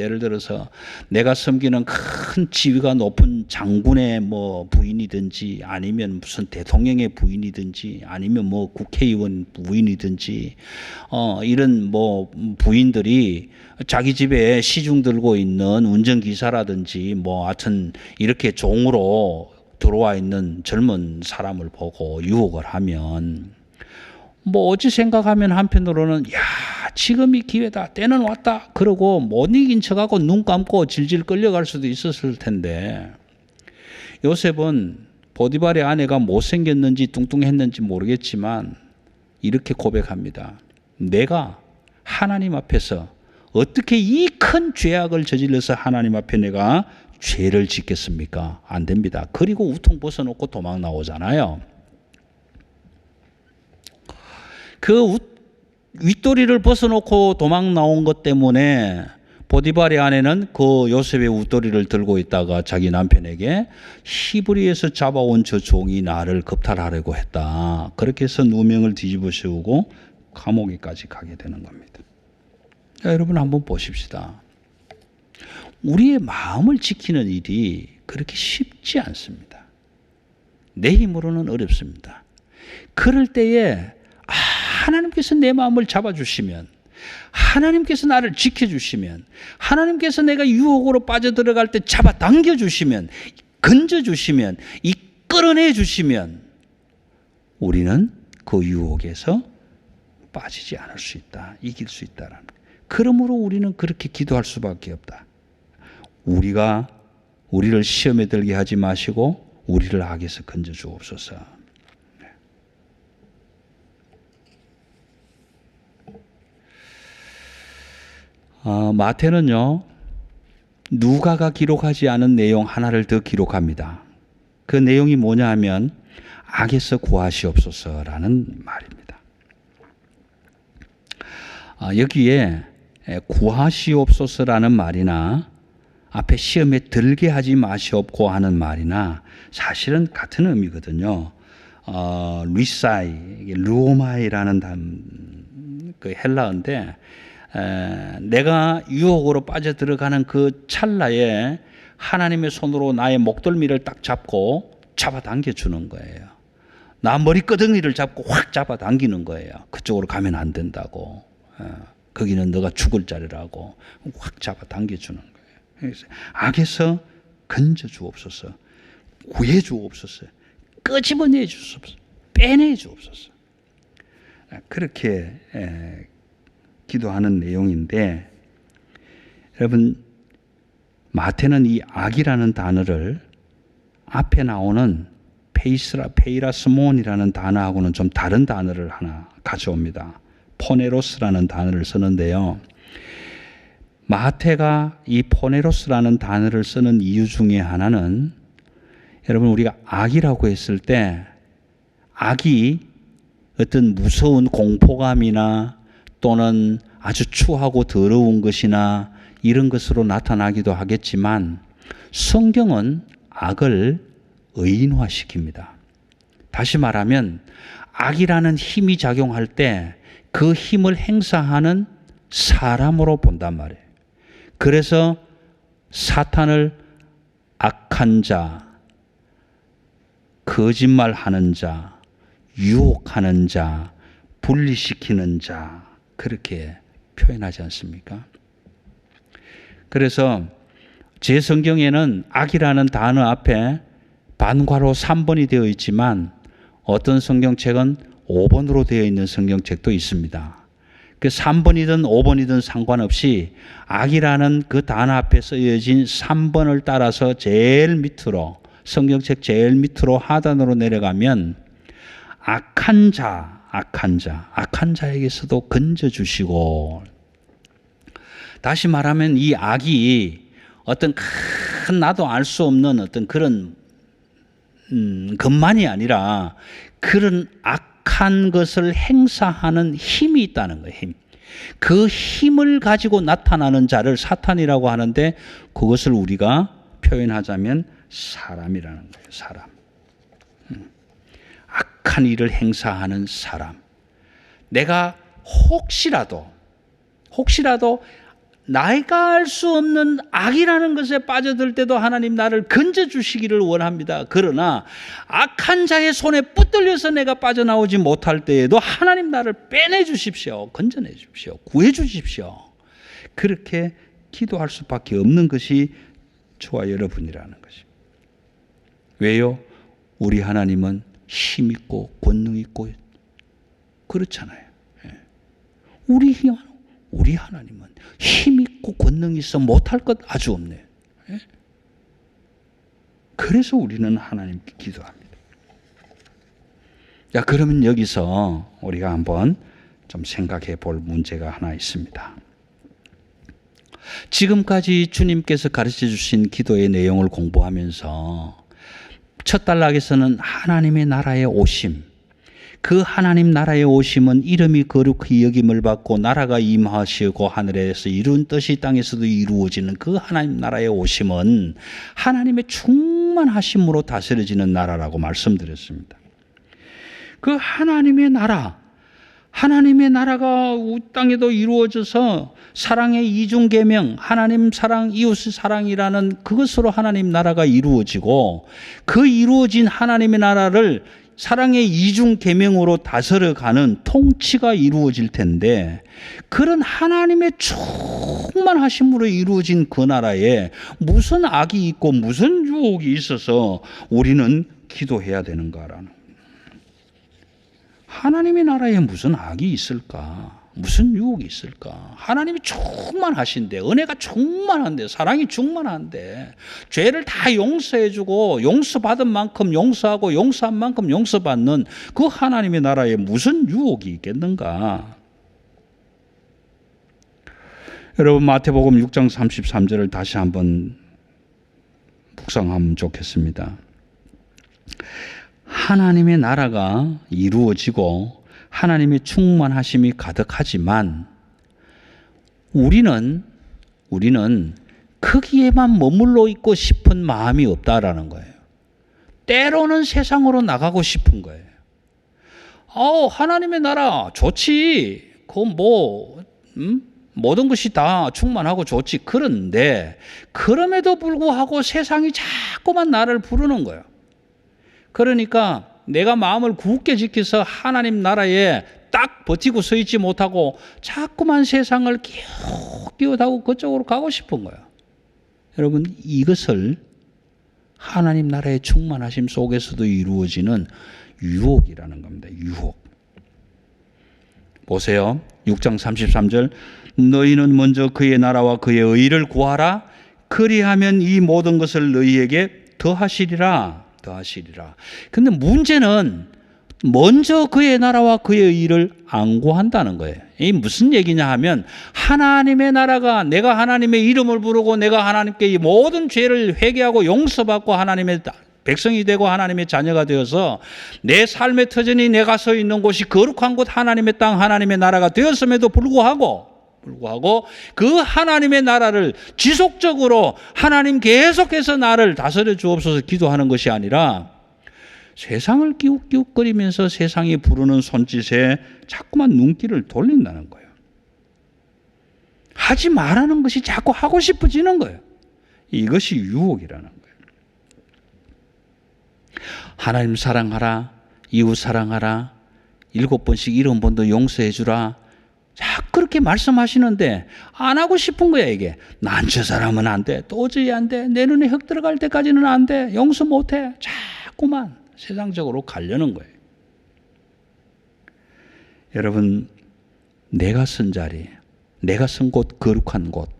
내가 섬기는 큰 지위가 높은 장군의 뭐 부인이든지 아니면 무슨 대통령의 부인이든지 아니면 뭐 국회의원 부인이든지 이런 뭐 부인들이 자기 집에 시중 들고 있는 운전기사라든지 뭐 하여튼 이렇게 종으로 들어와 있는 젊은 사람을 보고 유혹을 하면 뭐 어찌 생각하면 한편으로는 야 지금이 기회다 때는 왔다 그러고 못 이긴 척하고 눈 감고 질질 끌려갈 수도 있었을 텐데 요셉은 보디발의 아내가 못생겼는지 뚱뚱했는지 모르겠지만 이렇게 고백합니다. 내가 하나님 앞에서 어떻게 이 큰 죄악을 저질러서 하나님 앞에 내가 죄를 짓겠습니까? 안 됩니다. 그리고 우통 벗어놓고 도망 나오잖아요. 그 윗도리를 벗어놓고 도망 나온 것 때문에 보디발의 아내는 그 요셉의 윗도리를 들고 있다가 자기 남편에게 히브리에서 잡아온 저 종이 나를 겁탈하려고 했다. 그렇게 해서 누명을 뒤집어 씌우고 감옥에까지 가게 되는 겁니다. 자, 여러분 한번 보십시다. 우리의 마음을 지키는 일이 그렇게 쉽지 않습니다. 내 힘으로는 어렵습니다. 그럴 때에 하나님께서 내 마음을 잡아주시면 하나님께서 나를 지켜주시면 하나님께서 내가 유혹으로 빠져들어갈 때 잡아당겨주시면 건져주시면 이끌어내주시면 우리는 그 유혹에서 빠지지 않을 수 있다. 이길 수 있다라는 거예요. 그러므로 우리는 그렇게 기도할 수밖에 없다. 우리를 시험에 들게 하지 마시고 우리를 악에서 건져주옵소서. 마태는요, 누가가 기록하지 않은 내용 하나를 더 기록합니다. 그 내용이 뭐냐 하면 악에서 구하시옵소서라는 말입니다. 여기에 구하시옵소서라는 말이나 앞에 시험에 들게 하지 마시옵고 하는 말이나 사실은 같은 의미거든요. 리사이, 루오마이라는 그 헬라어인데 내가 유혹으로 빠져들어가는 그 찰나에 하나님의 손으로 나의 목덜미를 딱 잡고 잡아당겨 주는 거예요. 나 머리끄덩이를 잡고 확 잡아당기는 거예요. 그쪽으로 가면 안 된다고. 거기는 너가 죽을 자리라고 확 잡아당겨 주는 거예요. 그래서 악에서 건져 주옵소서. 구해 주옵소서. 끄집어내 주옵소서. 빼내 주옵소서. 그렇게 기도하는 내용인데 여러분 마태는 이 악이라는 단어를 앞에 나오는 페이라스몬이라는 단어하고는 좀 다른 단어를 하나 가져옵니다. 포네로스라는 단어를 쓰는데요. 마태가 이 포네로스라는 단어를 쓰는 이유 중에 하나는 여러분 우리가 악이라고 했을 때 악이 어떤 무서운 공포감이나 또는 아주 추하고 더러운 것이나 이런 것으로 나타나기도 하겠지만 성경은 악을 의인화시킵니다. 다시 말하면 악이라는 힘이 작용할 때 그 힘을 행사하는 사람으로 본단 말이에요. 그래서 사탄을 악한 자, 거짓말하는 자, 유혹하는 자, 분리시키는 자 그렇게 표현하지 않습니까? 그래서 제 성경에는 악이라는 단어 앞에 반괄호 3번이 되어 있지만 어떤 성경책은 5번으로 되어 있는 성경책도 있습니다. 그 3번이든 5번이든 상관없이 악이라는 그 단어 앞에 쓰여진 3번을 따라서 제일 밑으로, 성경책 제일 밑으로 하단으로 내려가면 악한 자에게서도 건져주시고, 다시 말하면 이 악이 어떤 큰 나도 알 수 없는 어떤 그런 것만이 아니라 그런 악한 것을 행사하는 힘이 있다는 거예요. 힘. 그 힘을 가지고 나타나는 자를 사탄이라고 하는데, 그것을 우리가 표현하자면 사람이라는 거예요. 사람. 악한 일을 행사하는 사람. 내가 혹시라도 내가 알 수 없는 악이라는 것에 빠져들 때도 하나님 나를 건져주시기를 원합니다. 그러나 악한 자의 손에 붙들려서 내가 빠져나오지 못할 때에도 하나님 나를 빼내주십시오. 건져내주십시오. 구해주십시오. 그렇게 기도할 수밖에 없는 것이 저와 여러분이라는 것입니다. 왜요? 우리 하나님은 힘있고 권능 있고 그렇잖아요. 우리 하나님은 힘있고 권능이 있어 못할 것 아주 없네요. 그래서 우리는 하나님께 기도합니다. 자, 그러면 여기서 우리가 한번 좀 생각해 볼 문제가 하나 있습니다. 지금까지 주님께서 가르쳐 주신 기도의 내용을 공부하면서 첫 단락에서는 하나님의 나라에 오심, 그 하나님 나라에 오심은 이름이 거룩히 여김을 받고 나라가 임하시고 하늘에서 이룬 뜻이 땅에서도 이루어지는 그 하나님 나라에 오심은 하나님의 충만하심으로 다스려지는 나라라고 말씀드렸습니다. 그 하나님의 나라가 땅에도 이루어져서 사랑의 이중계명, 하나님 사랑, 이웃의 사랑이라는 그것으로 하나님 나라가 이루어지고, 그 이루어진 하나님의 나라를 사랑의 이중 계명으로 다스려가는 통치가 이루어질 텐데, 그런 하나님의 충만하심으로 이루어진 그 나라에 무슨 악이 있고 무슨 유혹이 있어서 우리는 기도해야 되는가라는, 하나님의 나라에 무슨 악이 있을까? 무슨 유혹이 있을까? 하나님이 충만하신데, 은혜가 충만한데, 사랑이 충만한데, 죄를 다 용서해주고 용서받은 만큼 용서하고 용서한 만큼 용서받는 그 하나님의 나라에 무슨 유혹이 있겠는가? 여러분, 마태복음 6장 33절을 다시 한번 묵상하면 좋겠습니다. 하나님의 나라가 이루어지고 하나님의 충만하심이 가득하지만 우리는 거기에만 머물러 있고 싶은 마음이 없다라는 거예요. 때로는 세상으로 나가고 싶은 거예요. 하나님의 나라 좋지. 모든 것이 다 충만하고 좋지. 그런데 그럼에도 불구하고 세상이 자꾸만 나를 부르는 거예요. 그러니까 내가 마음을 굳게 지켜서 하나님 나라에 딱 버티고 서 있지 못하고 자꾸만 세상을 끼어다고 그쪽으로 가고 싶은 거예요. 여러분, 이것을 하나님 나라의 충만하심 속에서도 이루어지는 유혹이라는 겁니다. 유혹. 보세요. 6장 33절. 너희는 먼저 그의 나라와 그의 의를 구하라. 그리하면 이 모든 것을 너희에게 더하시리라. 근데 문제는 먼저 그의 나라와 그의 일을 안 구한다는 거예요. 이 무슨 얘기냐 하면, 하나님의 나라가, 내가 하나님의 이름을 부르고 내가 하나님께 이 모든 죄를 회개하고 용서받고 하나님의 백성이 되고 하나님의 자녀가 되어서 내 삶의 터전이 내가 서 있는 곳이 거룩한 곳 하나님의 땅, 하나님의 나라가 되었음에도 불구하고 그 하나님의 나라를 지속적으로 하나님 계속해서 나를 다스려 주옵소서 기도하는 것이 아니라, 세상을 끼욱끼욱거리면서 세상이 부르는 손짓에 자꾸만 눈길을 돌린다는 거예요. 하지 말라는 것이 자꾸 하고 싶어지는 거예요. 이것이 유혹이라는 거예요. 하나님 사랑하라, 이웃 사랑하라, 7번씩 70번도 용서해 주라, 자꾸 그렇게 말씀하시는데 안 하고 싶은 거야. 이게 난 저 사람은 안 돼, 도저히 안 돼, 내 눈에 흙 들어갈 때까지는 안 돼, 용서 못해, 자꾸만 세상적으로 가려는 거예요. 여러분, 내가 선 자리, 내가 선 곳, 거룩한 곳,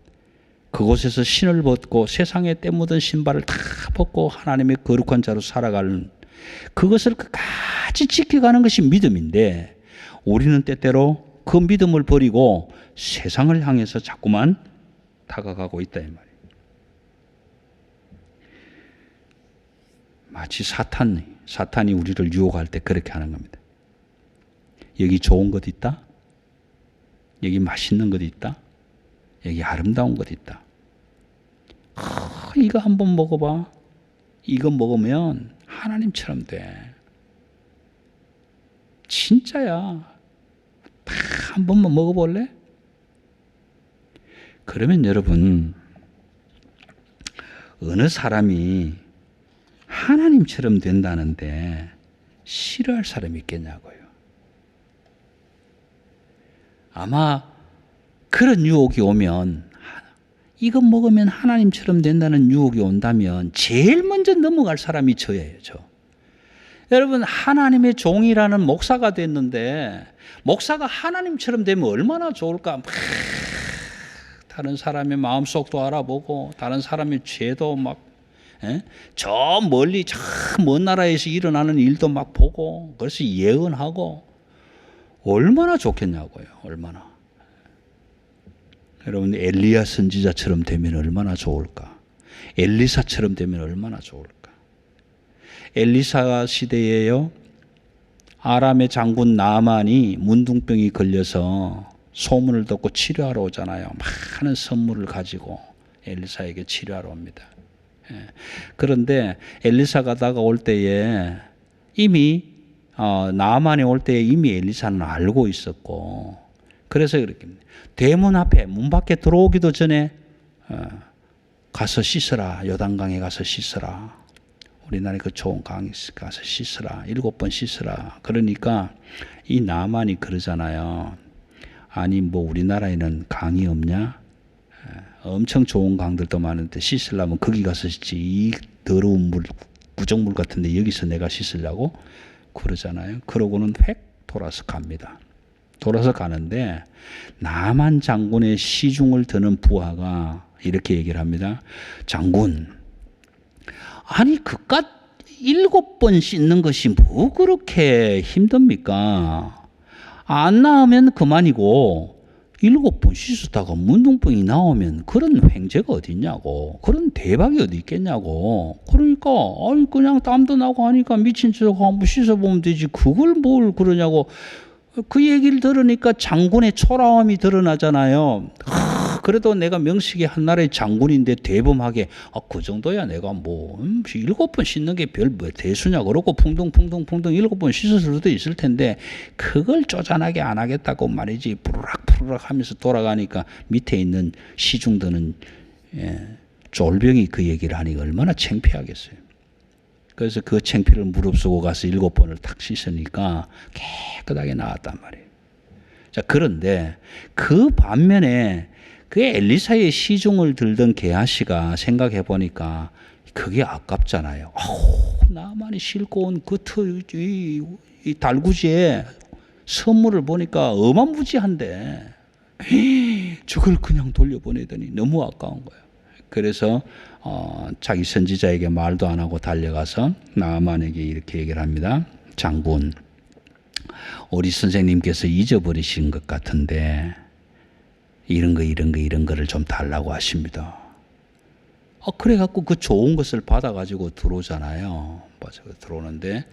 그곳에서 신을 벗고 세상에 때 묻은 신발을 다 벗고 하나님의 거룩한 자로 살아가는 그것을 끝까지 지켜가는 것이 믿음인데, 우리는 때때로 그 믿음을 버리고 세상을 향해서 자꾸만 다가가고 있다 이 말이에요. 마치 사탄이 우리를 유혹할 때 그렇게 하는 겁니다. 여기 좋은 것 있다. 여기 맛있는 것 있다. 여기 아름다운 것 있다. 이거 한번 먹어봐. 이거 먹으면 하나님처럼 돼. 진짜야. 한 번만 먹어볼래? 그러면 여러분, 어느 사람이 하나님처럼 된다는데 싫어할 사람이 있겠냐고요. 아마 그런 유혹이 오면, 이거 먹으면 하나님처럼 된다는 유혹이 온다면 제일 먼저 넘어갈 사람이 저예요. 저. 여러분, 하나님의 종이라는 목사가 됐는데 목사가 하나님처럼 되면 얼마나 좋을까. 다른 사람의 마음속도 알아보고 다른 사람의 죄도 막 저 멀리 저 먼 나라에서 일어나는 일도 막 보고 그래서 예언하고 얼마나 좋겠냐고요. 얼마나. 여러분, 엘리야 선지자처럼 되면 얼마나 좋을까. 엘리사처럼 되면 얼마나 좋을까. 엘리사 시대에요, 아람의 장군 나아만이 문둥병이 걸려서 소문을 듣고 치료하러 오잖아요. 많은 선물을 가지고 엘리사에게 치료하러 옵니다. 그런데 엘리사가 다가올 때에 이미 나아만이 올 때에 이미 엘리사는 알고 있었고, 그래서 이렇게 대문 앞에 문 밖에 들어오기도 전에 가서 씻어라. 요단강에 가서 씻어라. 우리나라에 그 좋은 강에 가서 씻어라. 7번 씻어라. 그러니까 이 나아만이 그러잖아요. 아니 뭐 우리나라에는 강이 없냐? 엄청 좋은 강들도 많은데 씻으려면 거기 가서 씻지. 이 더러운 물, 구정물 같은데 여기서 내가 씻으려고? 그러잖아요. 그러고는 획 돌아서 갑니다. 돌아서 가는데 나만 장군의 시중을 드는 부하가 이렇게 얘기를 합니다. 장군, 아니 그깟 7번 씻는 것이 뭐 그렇게 힘듭니까? 안 나오면 그만이고 7번 씻었다가 문둥병이 나오면 그런 횡재가 어디 있냐고, 그런 대박이 어디 있겠냐고. 그러니까 그냥 땀도 나고 하니까 미친 척 한번 씻어보면 되지 그걸 뭘 그러냐고. 그 얘기를 들으니까 장군의 초라함이 드러나잖아요. 그래도 내가 명식이 한나라의 장군인데 대범하게 그 정도야 내가 뭐 7번 씻는 게 별 뭐 대수냐 그러고 풍덩 7번 씻을 수도 있을 텐데 그걸 쪼잔하게 안 하겠다고 말이지. 푸르락 하면서 돌아가니까 밑에 있는 시중드는 쫄병이 그 얘기를 하니까 얼마나 창피하겠어요. 그래서 그 창피를 무릅쓰고 가서 7번을 탁 씻으니까 깨끗하게 나왔단 말이에요. 자, 그런데 그 반면에 그 엘리사의 시중을 들던 게하시가 생각해 보니까 그게 아깝잖아요. 나만이 싣고 온 그 이 달구지에 선물을 보니까 어마무지한데 저걸 그냥 돌려보내더니 너무 아까운 거예요. 그래서 자기 선지자에게 말도 안 하고 달려가서 나아만에게 이렇게 얘기를 합니다. 장군, 우리 선생님께서 잊어버리신 것 같은데 이런 거를 좀 달라고 하십니다. 그래갖고 그 좋은 것을 받아가지고 들어오잖아요. 들어오는데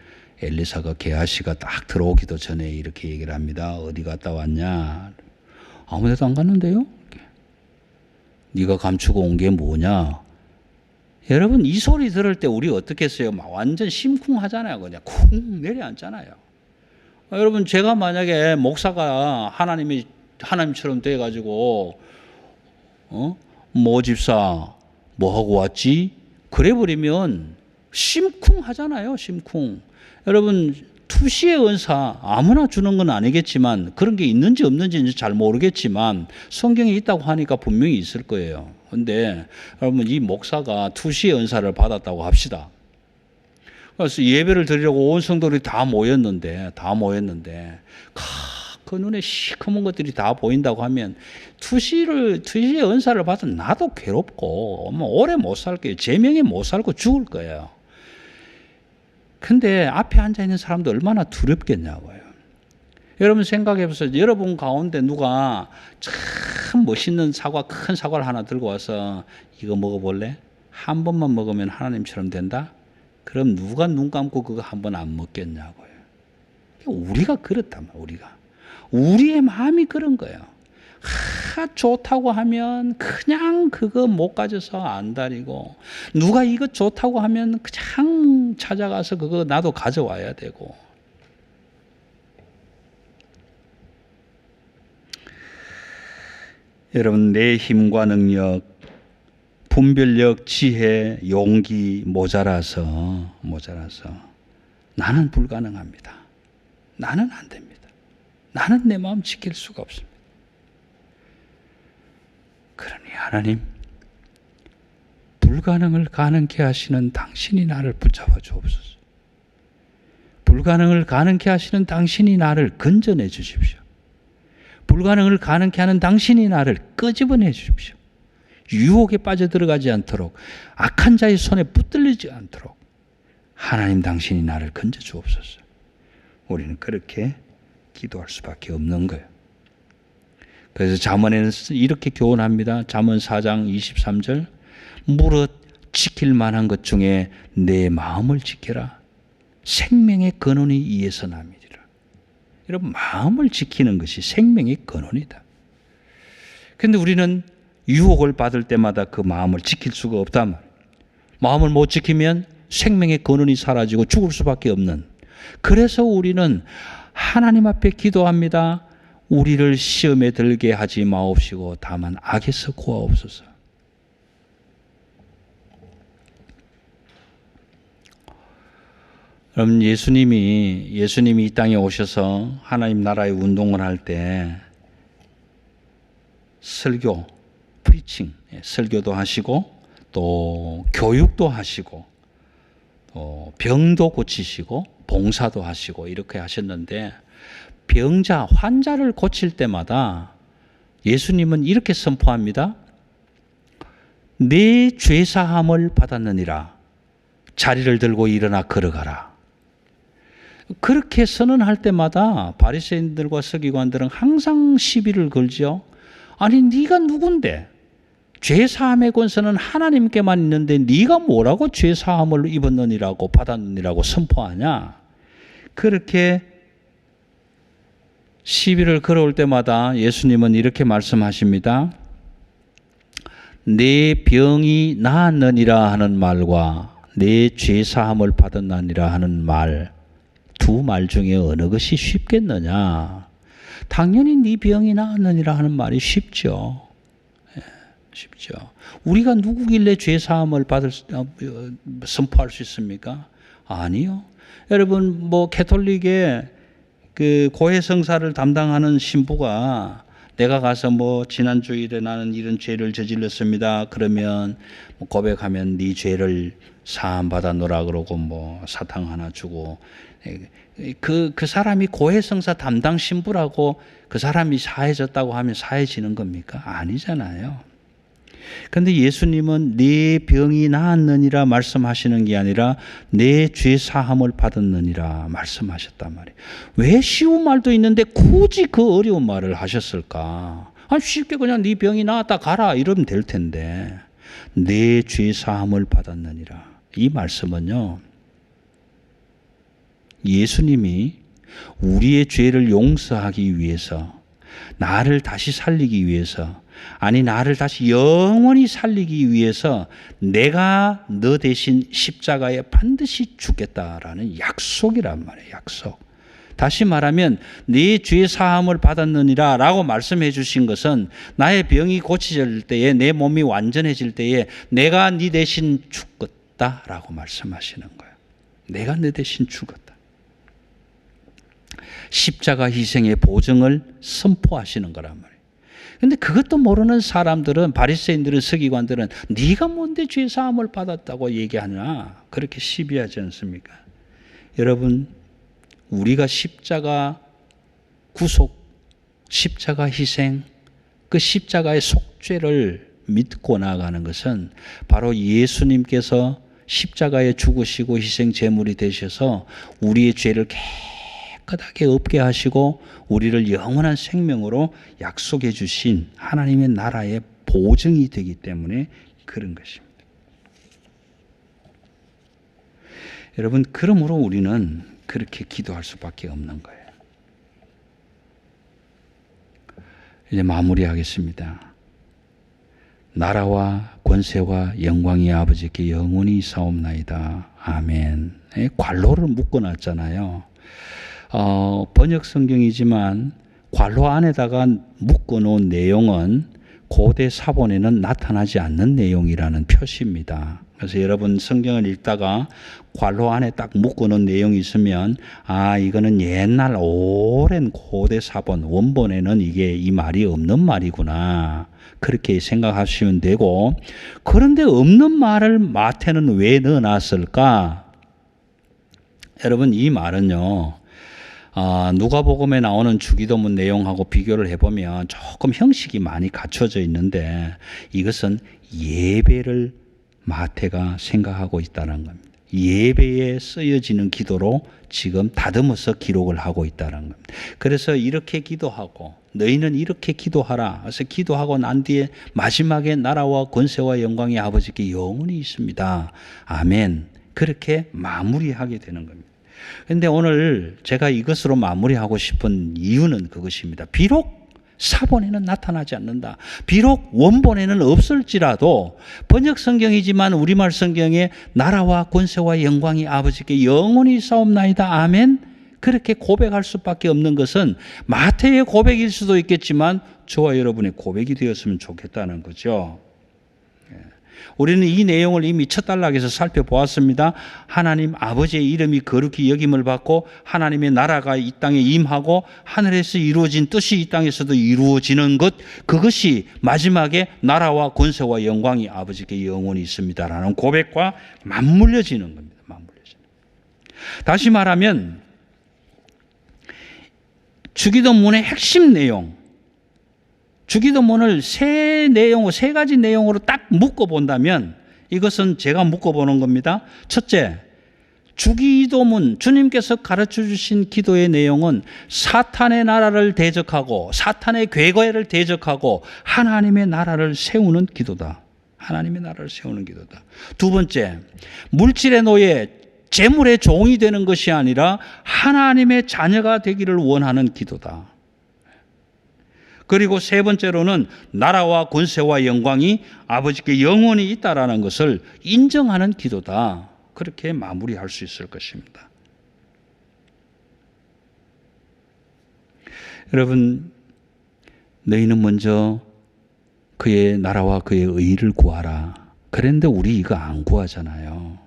엘리사가 게하시가 딱 들어오기도 전에 이렇게 얘기를 합니다. 어디 갔다 왔냐? 아무 데도 안 갔는데요? 네가 감추고 온 게 뭐냐? 여러분, 이 소리 들을 때 우리 어떻게 했어요? 막 완전 심쿵하잖아요. 그냥 쿵 내려앉잖아요. 여러분, 제가 만약에 목사가 하나님처럼 돼가지고 뭐 집사 뭐 하고 왔지? 그래 버리면 심쿵하잖아요. 심쿵. 여러분, 투시의 은사 아무나 주는 건 아니겠지만 그런 게 있는지 없는지 잘 모르겠지만 성경에 있다고 하니까 분명히 있을 거예요. 그런데 여러분, 이 목사가 투시의 은사를 받았다고 합시다. 그래서 예배를 드리려고 온 성도들이 다 모였는데 그 눈에 시커먼 것들이 다 보인다고 하면 투시의 은사를 받은 나도 괴롭고 뭐 오래 못 살게요. 제명에 못 살고 죽을 거예요. 근데 앞에 앉아 있는 사람도 얼마나 두렵겠냐고요. 여러분 생각해 보세요. 여러분 가운데 누가 참 멋있는 사과, 큰 사과를 하나 들고 와서 이거 먹어볼래? 한 번만 먹으면 하나님처럼 된다? 그럼 누가 눈 감고 그거 한 번 안 먹겠냐고요. 우리가 그렇단 말이에요. 우리의 마음이 그런 거예요. 좋다고 하면 그냥 그거 못 가져서 안달이고, 누가 이거 좋다고 하면 그냥 찾아가서 그거 나도 가져와야 되고. 여러분, 내 힘과 능력, 분별력, 지혜, 용기 모자라서 나는 불가능합니다. 나는 안 됩니다. 나는 내 마음 지킬 수가 없습니다. 그러니 하나님, 불가능을 가능케 하시는 당신이 나를 붙잡아 주옵소서. 불가능을 가능케 하시는 당신이 나를 건져내 주십시오. 불가능을 가능케 하는 당신이 나를 끄집어내 주십시오. 유혹에 빠져들어가지 않도록, 악한 자의 손에 붙들리지 않도록 하나님 당신이 나를 건져 주옵소서. 우리는 그렇게 기도할 수밖에 없는 거예요. 그래서 잠언에는 이렇게 교훈합니다. 잠언 4장 23절, 무릇 지킬 만한 것 중에 내 마음을 지켜라. 생명의 근원이 이에서 남이리라. 여러분, 마음을 지키는 것이 생명의 근원이다. 그런데 우리는 유혹을 받을 때마다 그 마음을 지킬 수가 없단 말이에요. 마음을 못 지키면 생명의 근원이 사라지고 죽을 수밖에 없는. 그래서 우리는 하나님 앞에 기도합니다. 우리를 시험에 들게 하지 마옵시고 다만 악에서 구하옵소서. 여러분, 예수님이 이 땅에 오셔서 하나님 나라의 운동을 할 때 설교, 프리칭, 설교도 하시고 또 교육도 하시고 또 병도 고치시고 봉사도 하시고 이렇게 하셨는데, 병자, 환자를 고칠 때마다 예수님은 이렇게 선포합니다. 내 죄사함을 받았느니라. 자리를 들고 일어나 걸어가라. 그렇게 선언할 때마다 바리새인들과 서기관들은 항상 시비를 걸죠. 아니, 네가 누군데? 죄사함의 권세는 하나님께만 있는데 네가 뭐라고 죄사함을 입었느니라고 받았느니라고 선포하냐? 그렇게 시비를 걸어올 때마다 예수님은 이렇게 말씀하십니다. 내 병이 나았느니라 하는 말과 내 죄사함을 받았느니라 하는 말, 두 말 중에 어느 것이 쉽겠느냐? 당연히 네 병이 나았느니라 하는 말이 쉽죠. 쉽죠. 우리가 누구길래 죄사함을 선포할 수 있습니까? 아니요. 여러분, 캐톨릭의 그 고해성사를 담당하는 신부가 내가 가서 지난 주일에 나는 이런 죄를 저질렀습니다. 그러면 고백하면 네 죄를 사함 받아 놓으라 그러고 사탕 하나 주고, 그 사람이 고해성사 담당 신부라고 그 사람이 사해졌다고 하면 사해지는 겁니까? 아니잖아요. 그런데 예수님은 네 병이 나았느니라 말씀하시는 게 아니라 내 죄 사함을 받았느니라 말씀하셨단 말이에요. 왜 쉬운 말도 있는데 굳이 그 어려운 말을 하셨을까? 쉽게 그냥 네 병이 나았다 가라 이러면 될 텐데, 내 죄 사함을 받았느니라. 이 말씀은요, 예수님이 우리의 죄를 용서하기 위해서, 나를 다시 살리기 위해서, 아니 나를 다시 영원히 살리기 위해서 내가 너 대신 십자가에 반드시 죽겠다라는 약속이란 말이에요. 약속. 다시 말하면 네 죄 사함을 받았느니라 라고 말씀해 주신 것은 나의 병이 고쳐질 때에, 내 몸이 완전해질 때에 내가 네 대신 죽겠다라고 말씀하시는 거예요. 내가 네 대신 죽었다. 십자가 희생의 보증을 선포하시는 거란 말이에요. 근데 그것도 모르는 사람들은, 바리새인들은, 서기관들은 네가 뭔데 죄 사함을 받았다고 얘기하냐, 그렇게 시비하지 않습니까? 여러분, 우리가 십자가 구속 십자가 희생, 그 십자가의 속죄를 믿고 나아가는 것은 바로 예수님께서 십자가에 죽으시고 희생 제물이 되셔서 우리의 죄를 깨끗하게 없게 하시고 우리를 영원한 생명으로 약속해 주신 하나님의 나라의 보증이 되기 때문에 그런 것입니다. 여러분, 그러므로 우리는 그렇게 기도할 수밖에 없는 거예요. 이제 마무리하겠습니다. 나라와 권세와 영광이 아버지께 영원히 있사옵나이다. 아멘. 괄호를 묶어놨잖아요. 번역 성경이지만 괄호 안에다가 묶어놓은 내용은 고대 사본에는 나타나지 않는 내용이라는 표시입니다. 그래서 여러분 성경을 읽다가 괄호 안에 딱 묶어놓은 내용이 있으면 이거는 옛날 오랜 고대 사본 원본에는 이게 이 말이 없는 말이구나, 그렇게 생각하시면 되고, 그런데 없는 말을 마태는 왜 넣어놨을까? 여러분, 이 말은요, 누가복음에 나오는 주기도문 내용하고 비교를 해보면 조금 형식이 많이 갖춰져 있는데, 이것은 예배를 마태가 생각하고 있다는 겁니다. 예배에 쓰여지는 기도로 지금 다듬어서 기록을 하고 있다는 겁니다. 그래서 이렇게 기도하고 너희는 이렇게 기도하라. 그래서 기도하고 난 뒤에 마지막에 나라와 권세와 영광이 아버지께 영원히 있습니다. 아멘. 그렇게 마무리하게 되는 겁니다. 그런데 오늘 제가 이것으로 마무리하고 싶은 이유는 그것입니다. 비록 사본에는 나타나지 않는다, 비록 원본에는 없을지라도 번역 성경이지만 우리말 성경에 나라와 권세와 영광이 아버지께 영원히 있사옵나이다. 아멘. 그렇게 고백할 수밖에 없는 것은 마태의 고백일 수도 있겠지만 저와 여러분의 고백이 되었으면 좋겠다는 거죠. 우리는 이 내용을 이미 첫 단락에서 살펴보았습니다. 하나님 아버지의 이름이 거룩히 여김을 받고 하나님의 나라가 이 땅에 임하고 하늘에서 이루어진 뜻이 이 땅에서도 이루어지는 것, 그것이 마지막에 나라와 권세와 영광이 아버지께 영원히 있습니다라는 고백과 맞물려지는 겁니다. 맞물려지는. 다시 말하면 주기도문의 핵심 내용, 주기도문을 세 가지 내용으로 딱 묶어본다면 이것은 제가 묶어보는 겁니다. 첫째, 주기도문, 주님께서 가르쳐 주신 기도의 내용은 사탄의 나라를 대적하고 사탄의 괴거를 대적하고 하나님의 나라를 세우는 기도다. 하나님의 나라를 세우는 기도다. 두 번째, 물질의 노예, 재물의 종이 되는 것이 아니라 하나님의 자녀가 되기를 원하는 기도다. 그리고 세 번째로는 나라와 권세와 영광이 아버지께 영원히 있다라는 것을 인정하는 기도다. 그렇게 마무리할 수 있을 것입니다. 여러분, 너희는 먼저 그의 나라와 그의 의를 구하라. 그런데 우리 이거 안 구하잖아요.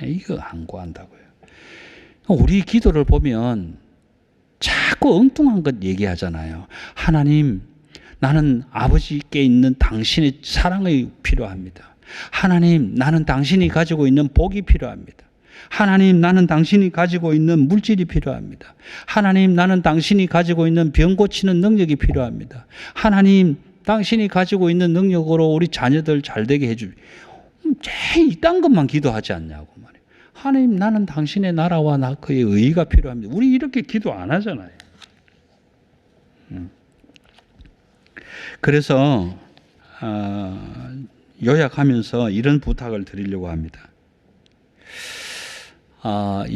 이거 안 구한다고요. 우리 기도를 보면 자꾸 엉뚱한 것 얘기하잖아요. 하나님, 나는 아버지께 있는 당신의 사랑이 필요합니다. 하나님, 나는 당신이 가지고 있는 복이 필요합니다. 하나님, 나는 당신이 가지고 있는 물질이 필요합니다. 하나님, 나는 당신이 가지고 있는 병 고치는 능력이 필요합니다. 하나님, 당신이 가지고 있는 능력으로 우리 자녀들 잘 되게 해주십시오. 제일 이딴 것만 기도하지 않냐고 말이에요. 하나님, 나는 당신의 나라와 그의 의의가 필요합니다. 우리 이렇게 기도 안 하잖아요. 그래서 요약하면서 이런 부탁을 드리려고 합니다.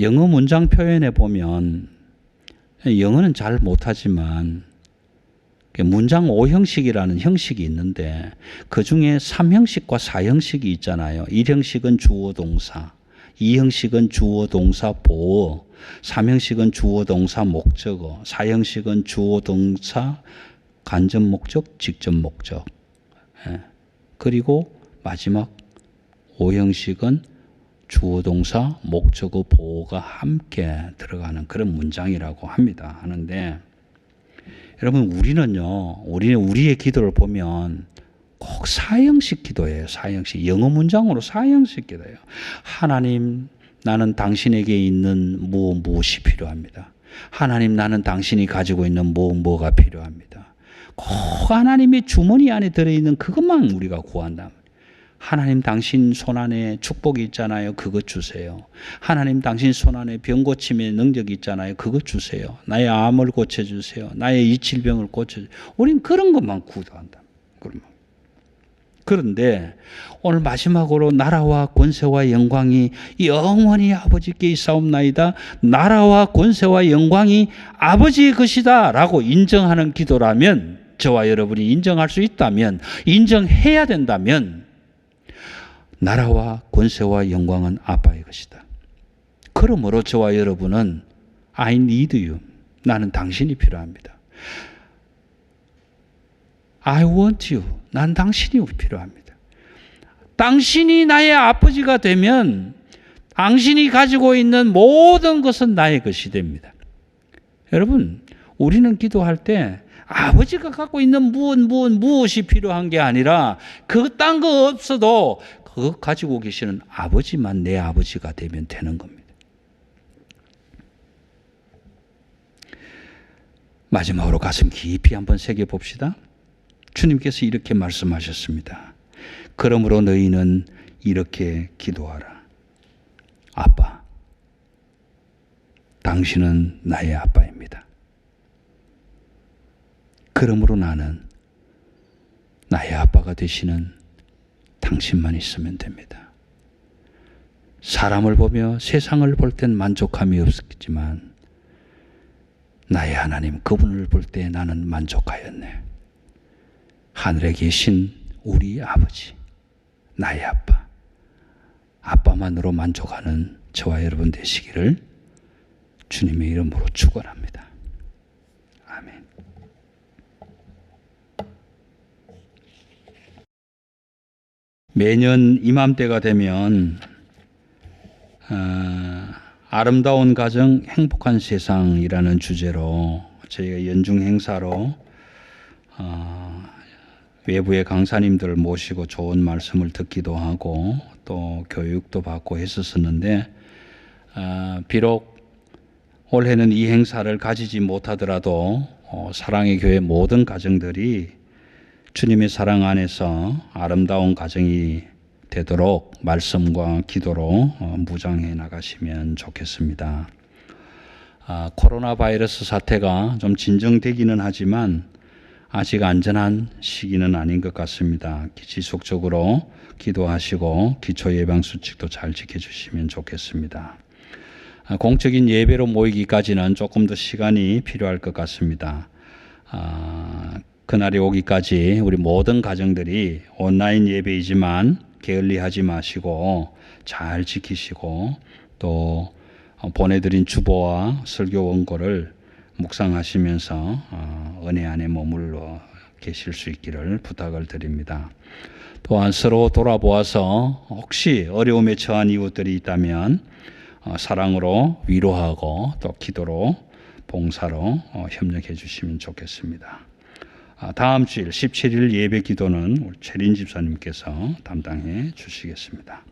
영어 문장 표현에 보면 영어는 잘 못하지만 문장 5형식이라는 형식이 있는데 그중에 3형식과 4형식이 있잖아요. 1형식은 주어 동사, 2형식은 주어 동사 보어, 3형식은 주어 동사 목적어, 4형식은 주어 동사 간접 목적, 직접 목적. 그리고 마지막 5형식은 주어 동사 목적어 보어가 함께 들어가는 그런 문장이라고 합니다. 하는데 여러분, 우리의 기도를 보면 꼭 4형식 기도예요. 4형식. 영어 문장으로 4형식 기도예요. 하나님, 나는 당신에게 있는 무엇이 필요합니다. 하나님, 나는 당신이 가지고 있는 뭐가 필요합니다. 꼭 하나님의 주머니 안에 들어있는 그것만 우리가 구한다. 하나님, 당신 손안에 축복이 있잖아요. 그것 주세요. 하나님, 당신 손안에 병 고침의 능력이 있잖아요. 그것 주세요. 나의 암을 고쳐주세요. 나의 이 질병을 고쳐주세요. 우린 그런 것만 구한다. 그런데 오늘 마지막으로 나라와 권세와 영광이 영원히 아버지께 있사옵나이다. 나라와 권세와 영광이 아버지의 것이다 라고 인정하는 기도라면, 저와 여러분이 인정할 수 있다면, 인정해야 된다면, 나라와 권세와 영광은 아빠의 것이다. 그러므로 저와 여러분은 I need you. 나는 당신이 필요합니다. I want you. 난 당신이 필요합니다. 당신이 나의 아버지가 되면 당신이 가지고 있는 모든 것은 나의 것이 됩니다. 여러분, 우리는 기도할 때 아버지가 갖고 있는 무엇이 필요한 게 아니라 그 딴 거 없어도 그거 가지고 계시는 아버지만 내 아버지가 되면 되는 겁니다. 마지막으로 가슴 깊이 한번 새겨봅시다. 주님께서 이렇게 말씀하셨습니다. 그러므로 너희는 이렇게 기도하라. 아빠, 당신은 나의 아빠입니다. 그러므로 나는 나의 아빠가 되시는 당신만 있으면 됩니다. 사람을 보며 세상을 볼 땐 만족함이 없겠지만 나의 하나님, 그분을 볼 때 나는 만족하였네. 하늘에 계신 우리 아버지, 나의 아빠, 아빠만으로 만족하는 저와 여러분 되시기를 주님의 이름으로 축원합니다. 아멘. 매년 이맘때가 되면 아름다운 가정, 행복한 세상이라는 주제로 저희가 연중 행사로 외부의 강사님들을 모시고 좋은 말씀을 듣기도 하고 또 교육도 받고 했었는데, 비록 올해는 이 행사를 가지지 못하더라도 사랑의 교회 모든 가정들이 주님의 사랑 안에서 아름다운 가정이 되도록 말씀과 기도로 무장해 나가시면 좋겠습니다. 코로나 바이러스 사태가 좀 진정되기는 하지만 아직 안전한 시기는 아닌 것 같습니다. 지속적으로 기도하시고 기초 예방 수칙도 잘 지켜주시면 좋겠습니다. 공적인 예배로 모이기까지는 조금 더 시간이 필요할 것 같습니다. 그날이 오기까지 우리 모든 가정들이 온라인 예배이지만 게을리하지 마시고 잘 지키시고 또 보내드린 주보와 설교 원고를 묵상하시면서 은혜 안에 머물러 계실 수 있기를 부탁을 드립니다. 또한 서로 돌아보아서 혹시 어려움에 처한 이웃들이 있다면 사랑으로 위로하고 또 기도로 봉사로 협력해 주시면 좋겠습니다. 다음 주일 17일 예배 기도는 우리 최린 집사님께서 담당해 주시겠습니다.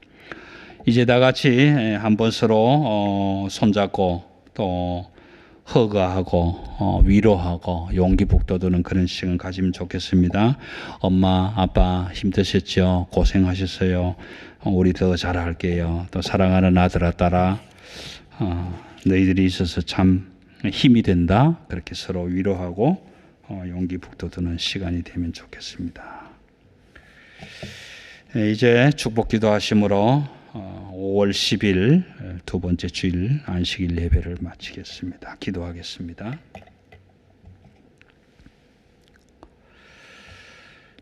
이제 다 같이 한번 서로 손잡고 또 허가하고 위로하고 용기 북돋우는 그런 시간 가지면 좋겠습니다. 엄마, 아빠 힘드셨죠? 고생하셨어요. 우리 더 잘할게요. 또 사랑하는 아들아, 딸아, 너희들이 있어서 참 힘이 된다. 그렇게 서로 위로하고 용기 북돋우는 시간이 되면 좋겠습니다. 이제 축복 기도하심으로 5월 10일 두 번째 주일 안식일 예배를 마치겠습니다. 기도하겠습니다.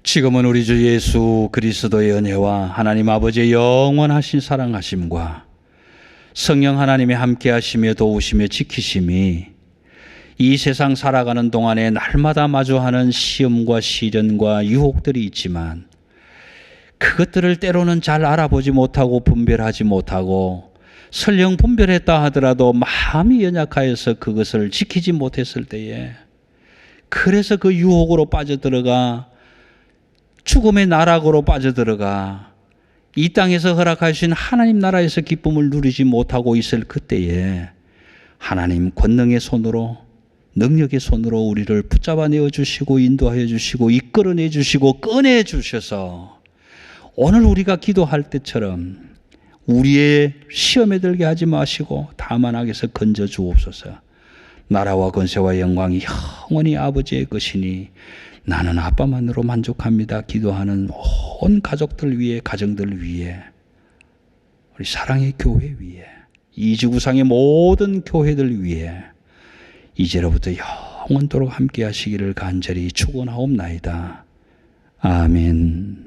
지금은 우리 주 예수 그리스도의 은혜와 하나님 아버지의 영원하신 사랑하심과 성령 하나님의 함께하시며 도우시며 지키심이 이 세상 살아가는 동안에 날마다 마주하는 시험과 시련과 유혹들이 있지만 그것들을 때로는 잘 알아보지 못하고 분별하지 못하고 설령 분별했다 하더라도 마음이 연약하여서 그것을 지키지 못했을 때에 그래서 그 유혹으로 빠져들어가 죽음의 나락으로 빠져들어가 이 땅에서 허락하신 하나님 나라에서 기쁨을 누리지 못하고 있을 그때에 하나님 권능의 손으로, 능력의 손으로 우리를 붙잡아 내어 주시고 인도하여 주시고 이끌어내 주시고 꺼내 주셔서 오늘 우리가 기도할 때처럼 우리의 시험에 들게 하지 마시고 다만 악에서 건져 주옵소서. 나라와 권세와 영광이 영원히 아버지의 것이니 나는 아빠만으로 만족합니다. 기도하는 온 가족들 위해, 가정들 위해, 우리 사랑의 교회 위해, 이 지구상의 모든 교회들 위해 이제로부터 영원토록 함께 하시기를 간절히 축원하옵나이다. 아멘.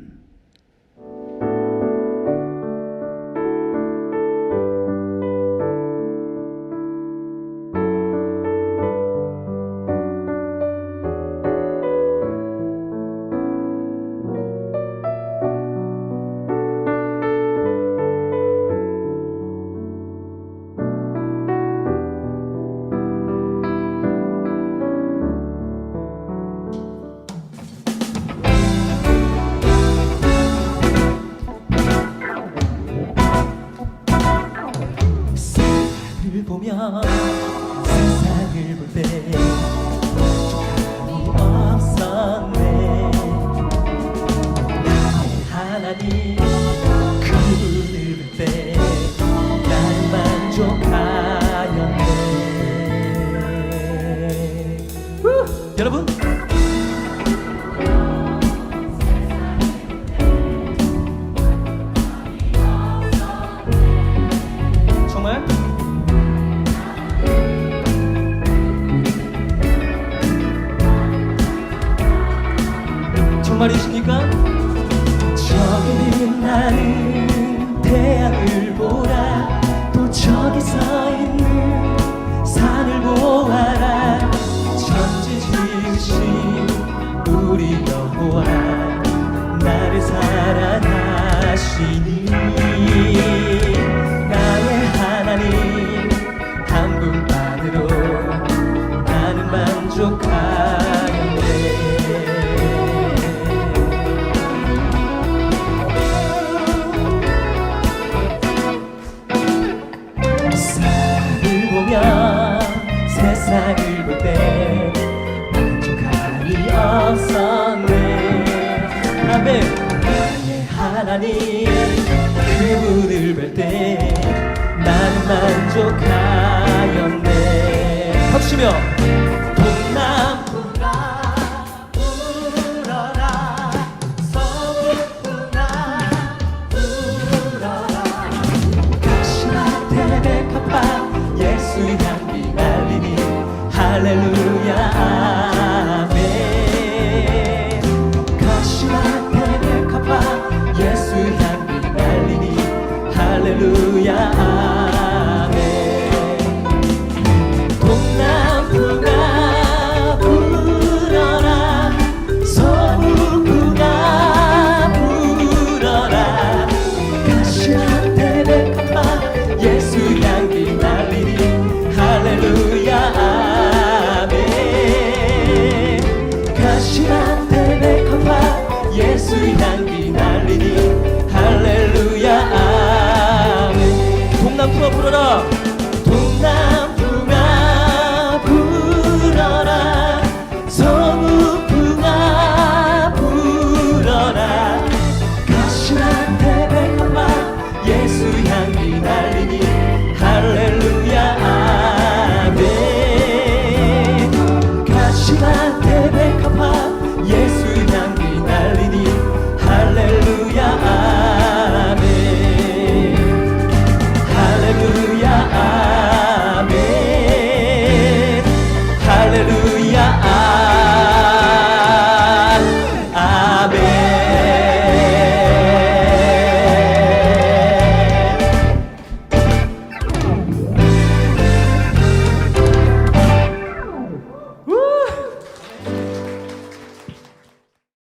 보면 세상을 볼 때 족함이 없었네. 하나님 그분을 볼 때 나는 만족하였네. 여러분 정말 정말이십니까? 저기는 나는 태양을 보라. 또 저기 서 있는 산을 보아라. 천지 지으신 우리 여호와 나를 사랑하시니 나의 하나님 한 분만으로 나는 만족하였네. 세상을 볼 때 만족함이 없었네. 아멘. 나의 하나님 그분을 볼 때 나는 만족하였네. 박수며